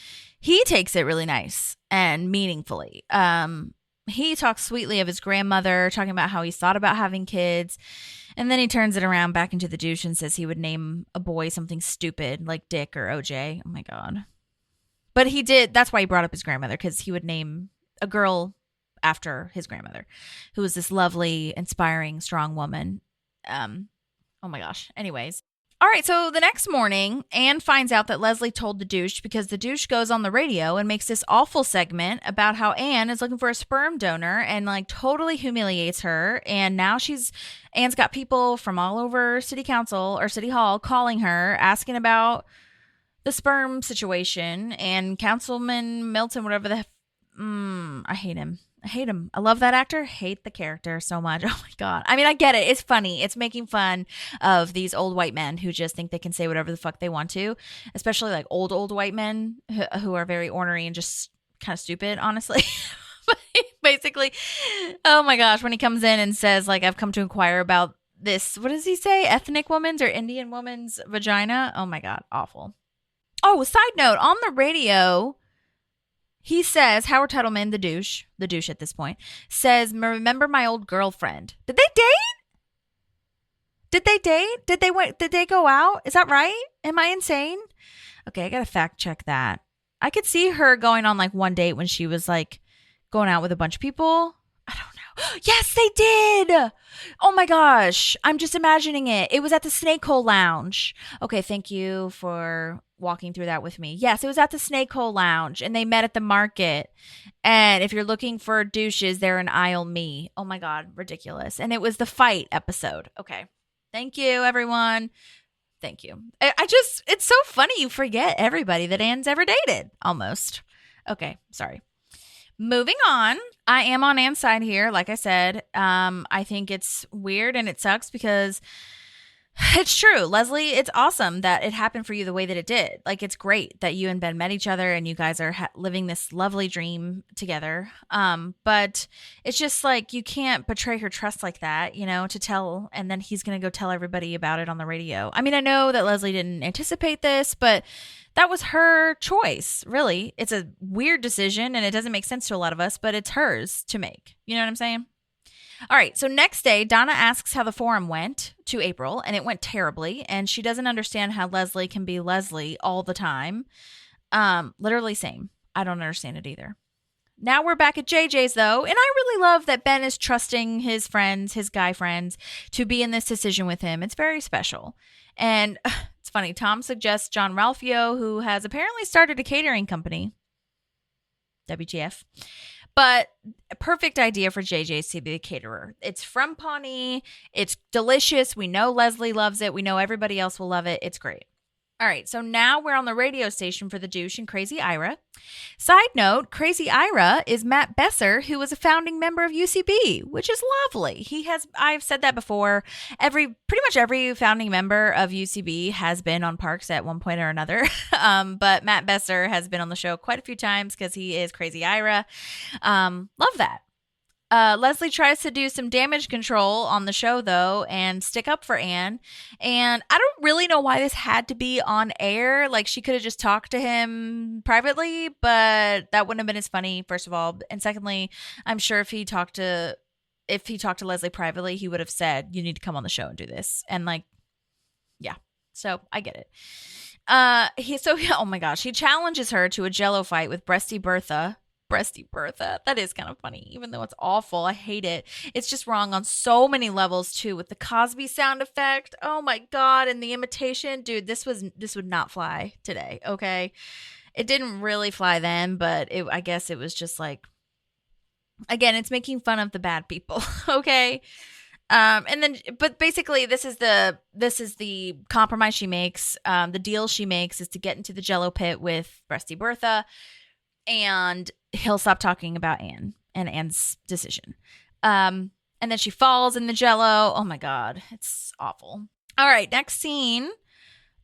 he takes it really nice and meaningfully. He talks sweetly of his grandmother, talking about how he's thought about having kids. And then he turns it around back into the douche and says he would name a boy something stupid like Dick or OJ. Oh, my God. But he did. That's why he brought up his grandmother, because he would name a girl after his grandmother, who was this lovely, inspiring, strong woman. Oh, my gosh. Anyways. All right, so the next morning, Anne finds out that Leslie told the douche because the douche goes on the radio and makes this awful segment about how Anne is looking for a sperm donor and like totally humiliates her. And now Anne's got people from all over city council or city hall calling her, asking about the sperm situation. And Councilman Milton, whatever I hate him. I love that actor. Hate the character so much. Oh my God. I mean, I get it. It's funny. It's making fun of these old white men who just think they can say whatever the fuck they want to, especially like old white men who are very ornery and just kind of stupid, honestly. Basically, oh my gosh, when he comes in and says like, I've come to inquire about this, what does he say? Ethnic woman's or Indian woman's vagina. Oh my God. Awful. Oh, side note, on the radio, he says, Howard Tuttleman, the douche at this point, says, remember my old girlfriend. Did they date? Did they go out? Is that right? Am I insane? Okay, I gotta fact check that. I could see her going on like one date when she was like going out with a bunch of people. I don't know. Yes, they did. Oh my gosh. I'm just imagining it. It was at the Snake Hole Lounge. Okay, thank you for walking through that with me. Yes, it was at the Snake Hole Lounge and they met at the market. And if you're looking for douches, they're in aisle me. Oh my God, ridiculous. And it was the fight episode. Okay. Thank you, everyone. Thank you. It's so funny you forget everybody that Anne's ever dated, almost. Okay, sorry. Moving on. I am on Anne's side here. Like I said, I think it's weird and it sucks because it's true. Leslie, it's awesome that it happened for you the way that it did. Like, it's great that you and Ben met each other and you guys are living this lovely dream together. But it's just like you can't betray her trust like that, to tell. And then he's going to go tell everybody about it on the radio. I mean, I know that Leslie didn't anticipate this, but that was her choice, really. It's a weird decision and it doesn't make sense to a lot of us, but it's hers to make. You know what I'm saying? All right, so next day, Donna asks how the forum went to April, and it went terribly, and she doesn't understand how Leslie can be Leslie all the time. Literally same. I don't understand it either. Now we're back at JJ's, though, and I really love that Ben is trusting his friends, his guy friends, to be in this decision with him. It's very special. And it's funny, Tom suggests John Ralphio, who has apparently started a catering company. WTF. But a perfect idea for JJ's to be the caterer. It's from Pawnee. It's delicious. We know Leslie loves it. We know everybody else will love it. It's great. All right, so now we're on the radio station for the douche and Crazy Ira. Side note, Crazy Ira is Matt Besser, who was a founding member of UCB, which is lovely. I've said that before. Pretty much every founding member of UCB has been on Parks at one point or another. But Matt Besser has been on the show quite a few times because he is Crazy Ira. Love that. Leslie tries to do some damage control on the show, though, and stick up for Anne. And I don't really know why this had to be on air. Like, she could have just talked to him privately, but that wouldn't have been as funny, first of all. And secondly, I'm sure if he talked to Leslie privately, he would have said, you need to come on the show and do this. And yeah. So I get it. Oh my gosh, he challenges her to a Jello fight with Breasty Bertha. Breasty Bertha. That is kind of funny, even though it's awful. I hate it. It's just wrong on so many levels too, with the Cosby sound effect. Oh my God. And the imitation. Dude, this would not fly today. Okay. It didn't really fly then, but I guess it was just like, again, it's making fun of the bad people. Okay. And then, but basically this is the compromise she makes. The deal she makes is to get into the Jello pit with Breasty Bertha, and he'll stop talking about Anne and Anne's decision. And then she falls in the Jello. Oh my God, it's awful. All right, next scene.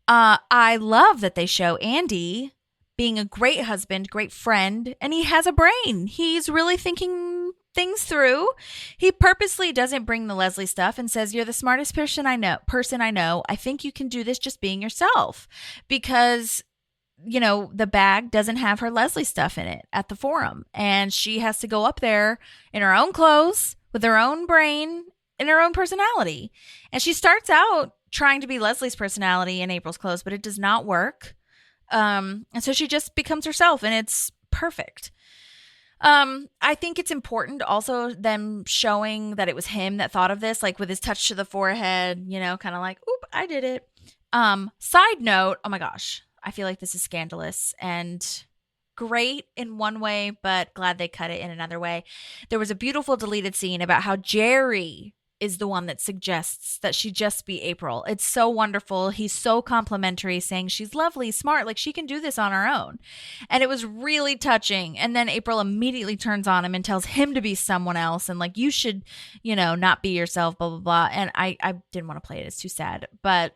I love that they show Andy being a great husband, great friend, and he has a brain. He's really thinking things through. He purposely doesn't bring the Leslie stuff and says, "You're the smartest person I know. I think you can do this just being yourself," because the bag doesn't have her Leslie stuff in it at the forum, and she has to go up there in her own clothes with her own brain and her own personality. And she starts out trying to be Leslie's personality in April's clothes, but it does not work. And so she just becomes herself, and it's perfect. I think it's important also them showing that it was him that thought of this, like with his touch to the forehead, kind of like, oop, I did it. Side note, oh my gosh, I feel like this is scandalous and great in one way, but glad they cut it in another way. There was a beautiful deleted scene about how Jerry is the one that suggests that she just be April. It's so wonderful. He's so complimentary, saying she's lovely, smart, like she can do this on her own. And it was really touching. And then April immediately turns on him and tells him to be someone else. And like, you should, not be yourself, blah, blah, blah. And I didn't want to play it. It's too sad, but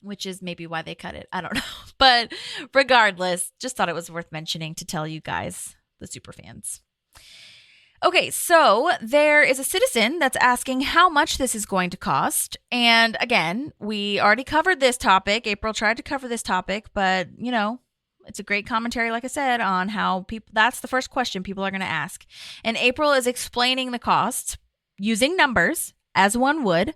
which is maybe why they cut it. I don't know. But regardless, just thought it was worth mentioning to tell you guys, the super fans. Okay, so there is a citizen that's asking how much this is going to cost. And again, we already covered this topic. April tried to cover this topic, but, it's a great commentary, like I said, on how that's the first question people are going to ask. And April is explaining the costs using numbers, as one would.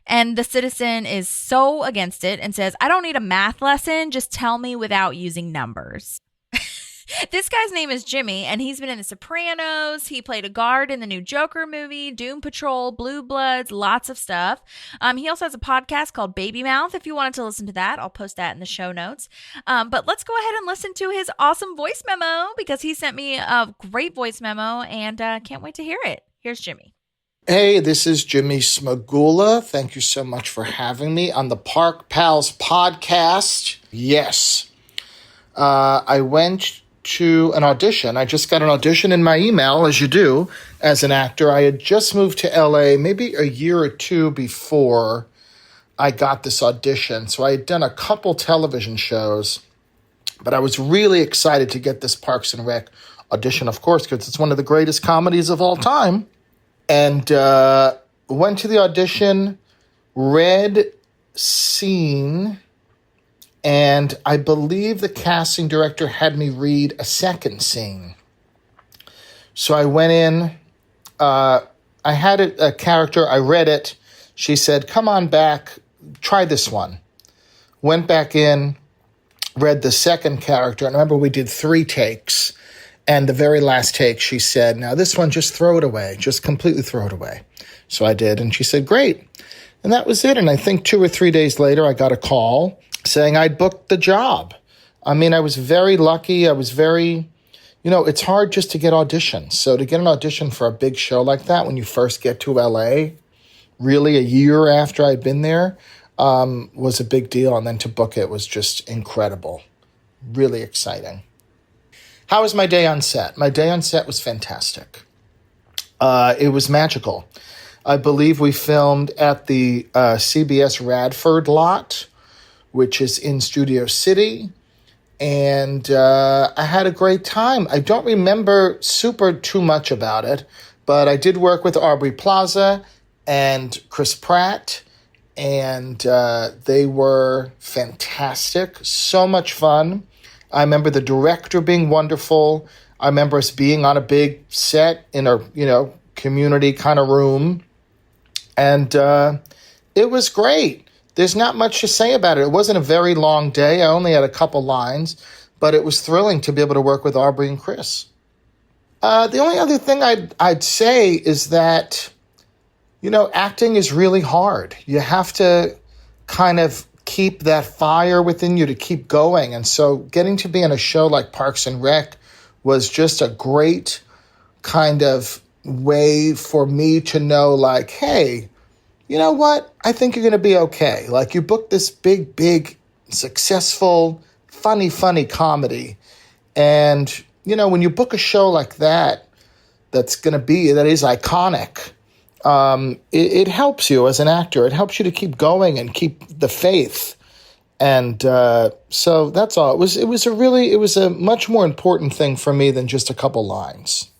And the citizen is so against it and says, "I don't need a math lesson. Just tell me without using numbers." This guy's name is Jimmy, and he's been in The Sopranos. He played a guard in the new Joker movie, Doom Patrol, Blue Bloods, lots of stuff. He also has a podcast called Baby Mouth. If you wanted to listen to that, I'll post that in the show notes. But let's go ahead and listen to his awesome voice memo, because he sent me a great voice memo, and can't wait to hear it. Here's Jimmy. Hey, this is Jimmy Smagula. Thank you so much for having me on the Park Pals podcast. Yes, I went to an audition. I just got an audition in my email, as you do, as an actor. I had just moved to LA maybe a year or two before I got this audition. So I had done a couple television shows, but I was really excited to get this Parks and Rec audition, of course, because it's one of the greatest comedies of all time. And went to the audition, read scene, and I believe the casting director had me read a second scene. So I went in, I had a character, I read it. She said, "Come on back, try this one." Went back in, read the second character, and I remember we did 3 takes. And the very last take, she said, "Now this one, just throw it away. Just completely throw it away." So I did. And she said, "Great." And that was it. And I think 2 or 3 days later, I got a call saying I'd booked the job. I mean, I was very lucky. I was very, it's hard just to get auditions. So to get an audition for a big show like that when you first get to LA, really a year after I'd been there, was a big deal. And then to book it was just incredible. Really exciting. How was my day on set? My day on set was fantastic. It was magical. I believe we filmed at the CBS Radford lot, which is in Studio City. And I had a great time. I don't remember too much about it, but I did work with Aubrey Plaza and Chris Pratt, and they were fantastic. So much fun. I remember the director being wonderful. I remember us being on a big set in a, community kind of room. And it was great. There's not much to say about it. It wasn't a very long day. I only had a couple lines, but it was thrilling to be able to work with Aubrey and Chris. The only other thing I'd say is that, acting is really hard. You have to kind of keep that fire within you to keep going. And so getting to be in a show like Parks and Rec was just a great kind of way for me to know, like, hey, you know what? I think you're going to be okay. Like, you booked this big, successful, funny comedy. And, when you book a show like that, that is iconic, it helps you as an actor. It helps you to keep going and keep the faith. And so that's all. It was a much more important thing for me than just a couple lines.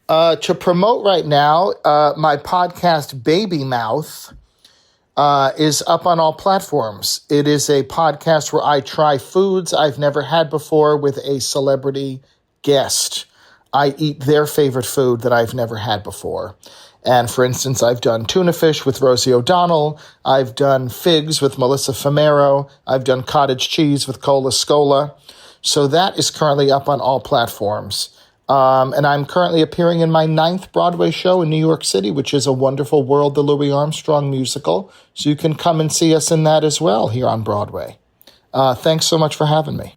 To promote right now, my podcast, Baby Mouth, is up on all platforms. It is a podcast where I try foods I've never had before with a celebrity guest. I eat their favorite food that I've never had before. And for instance, I've done tuna fish with Rosie O'Donnell. I've done figs with Melissa Fumero. I've done cottage cheese with Cola Scola. So that is currently up on all platforms. And I'm currently appearing in my 9th Broadway show in New York City, which is A Wonderful World, the Louis Armstrong musical. So you can come and see us in that as well here on Broadway. Thanks so much for having me.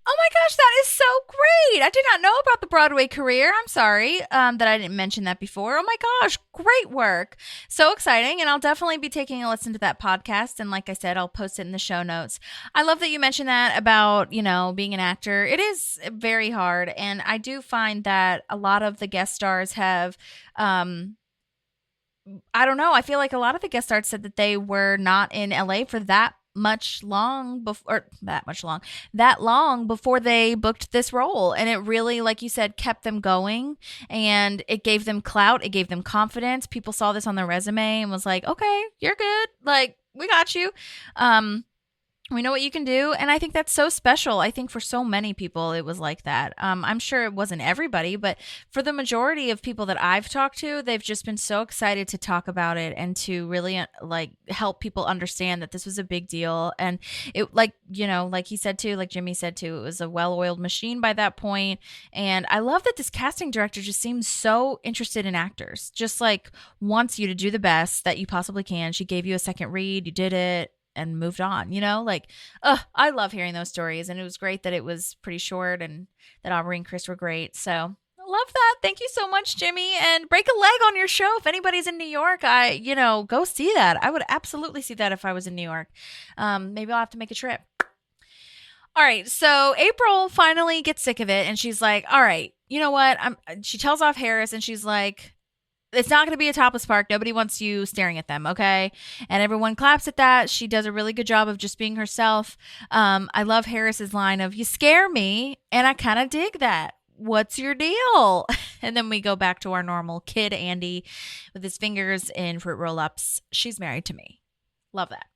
Oh my gosh, that is so great. I did not know about the Broadway career. I'm sorry that I didn't mention that before. Oh my gosh, great work. So exciting. And I'll definitely be taking a listen to that podcast. And like I said, I'll post it in the show notes. I love that you mentioned that about, being an actor. It is very hard. And I do find that a lot of the guest stars have, I don't know. I feel like a lot of the guest stars said that they were not in LA for that long before they booked this role. And it really, like you said, kept them going, and it gave them clout. It gave them confidence. People saw this on their resume and was like, okay, you're good. Like, we got you. We know what you can do. And I think that's so special. I think for so many people, it was like that. I'm sure it wasn't everybody, but for the majority of people that I've talked to, they've just been so excited to talk about it and to really help people understand that this was a big deal. And it, like he said too, like Jimmy said too, it was a well-oiled machine by that point. And I love that this casting director just seems so interested in actors, just like wants you to do the best that you possibly can. She gave you a second read, you did it, and moved on, I love hearing those stories. And it was great that it was pretty short and that Aubrey and Chris were great. So I love that. Thank you so much, Jimmy. And break a leg on your show. If anybody's in New York, go see that. I would absolutely see that if I was in New York. Maybe I'll have to make a trip. All right. So April finally gets sick of it. And she's like, all right, you know what? She tells off Harris and she's like, it's not going to be a topless park. Nobody wants you staring at them, okay? And everyone claps at that. She does a really good job of just being herself. I love Harris's line of, you scare me, and I kind of dig that. What's your deal? And then we go back to our normal kid, Andy, with his fingers in fruit roll-ups. She's married to me. Love that.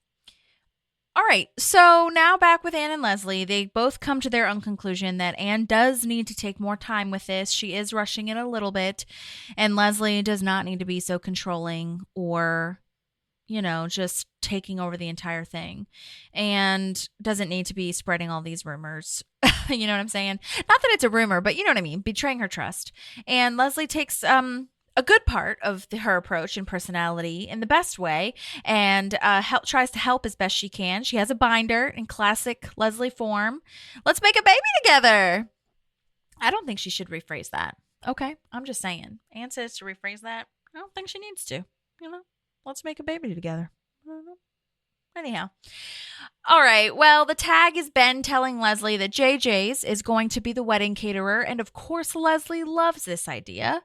All right, so now back with Anne and Leslie. They both come to their own conclusion that Anne does need to take more time with this. She is rushing it a little bit, and Leslie does not need to be so controlling or, just taking over the entire thing, and doesn't need to be spreading all these rumors. You know what I'm saying? Not that it's a rumor, but you know what I mean? Betraying her trust. And Leslie takes a good part of her approach and personality in the best way, and tries to help as best she can. She has a binder in classic Leslie form. Let's make a baby together. I don't think she should rephrase that. Okay, I'm just saying. Anne says to rephrase that. I don't think she needs to. Let's make a baby together. I don't know. Anyhow. All right. Well, the tag is Ben telling Leslie that JJ's is going to be the wedding caterer. And of course, Leslie loves this idea.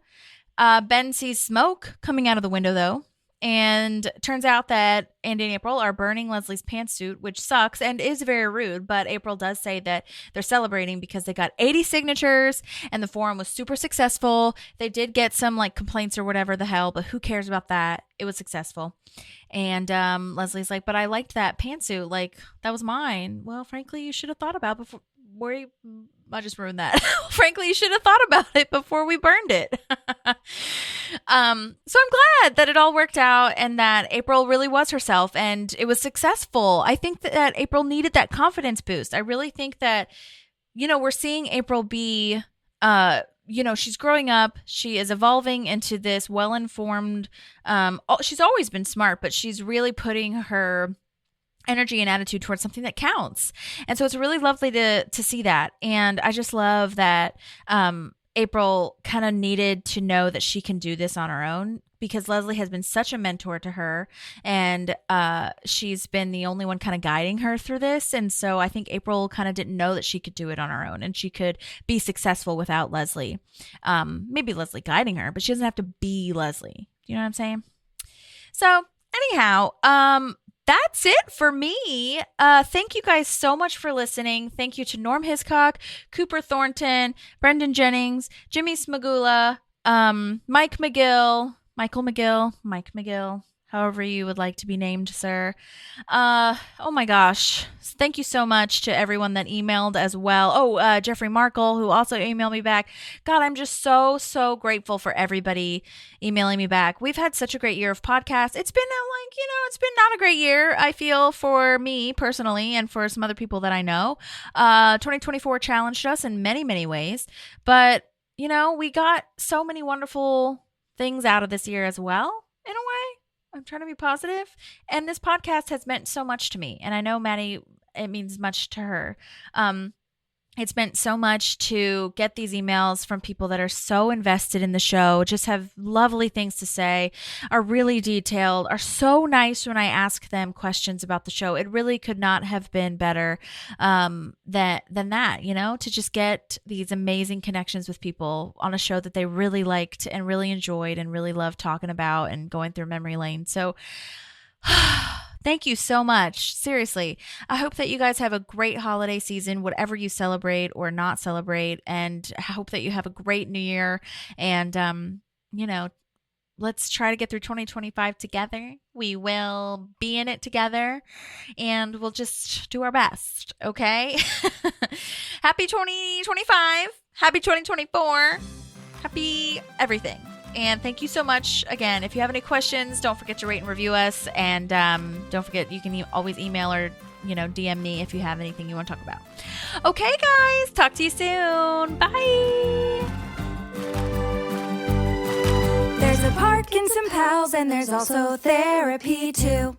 Ben sees smoke coming out of the window, though, and turns out that Andy and April are burning Leslie's pantsuit, which sucks and is very rude, but April does say that they're celebrating because they got 80 signatures and the forum was super successful. They did get some complaints or whatever the hell, but who cares about that? It was successful. And Leslie's like, but I liked that pantsuit. That was mine. Well, frankly, you should have thought about before. I just ruined that. Frankly, you should have thought about it before we burned it. So I'm glad that it all worked out and that April really was herself and it was successful. I think that April needed that confidence boost. I really think that, we're seeing April be, she's growing up. She is evolving into this well-informed, she's always been smart, but she's really putting her energy and attitude towards something that counts. And so it's really lovely to see that. And I just love that April kind of needed to know that she can do this on her own, because Leslie has been such a mentor to her, and she's been the only one kind of guiding her through this. And so I think April kind of didn't know that she could do it on her own and she could be successful without Leslie. Maybe Leslie guiding her, but she doesn't have to be Leslie. You know what I'm saying? So anyhow, that's it for me. Thank you guys so much for listening. Thank you to Norm Hiscock, Cooper Thornton, Brendan Jennings, Jimmy Smagula, Mike McGill, however you would like to be named, sir. Oh my gosh. Thank you so much to everyone that emailed as well. Oh, Jeffrey Markle, who also emailed me back. God, I'm just so grateful for everybody emailing me back. We've had such a great year of podcasts. It's been it's been not a great year, I feel, for me personally and for some other people that I know. 2024 challenged us in many, many ways, but we got so many wonderful things out of this year as well, in a way. I'm trying to be positive. And this podcast has meant so much to me. And I know Maddie, it means much to her. It's meant so much to get these emails from people that are so invested in the show, just have lovely things to say, are really detailed, are so nice when I ask them questions about the show. It really could not have been better than that, to just get these amazing connections with people on a show that they really liked and really enjoyed and really loved talking about and going through memory lane. So thank you so much. Seriously. I hope that you guys have a great holiday season, whatever you celebrate or not celebrate. And I hope that you have a great new year. And, let's try to get through 2025 together. We will be in it together and we'll just do our best. Okay. Happy 2025. Happy 2024. Happy everything. And thank you so much. Again, if you have any questions, don't forget to rate and review us. And don't forget, you can always email or, DM me if you have anything you want to talk about. Okay, guys. Talk to you soon. Bye. There's a park and some pals, and there's also therapy too.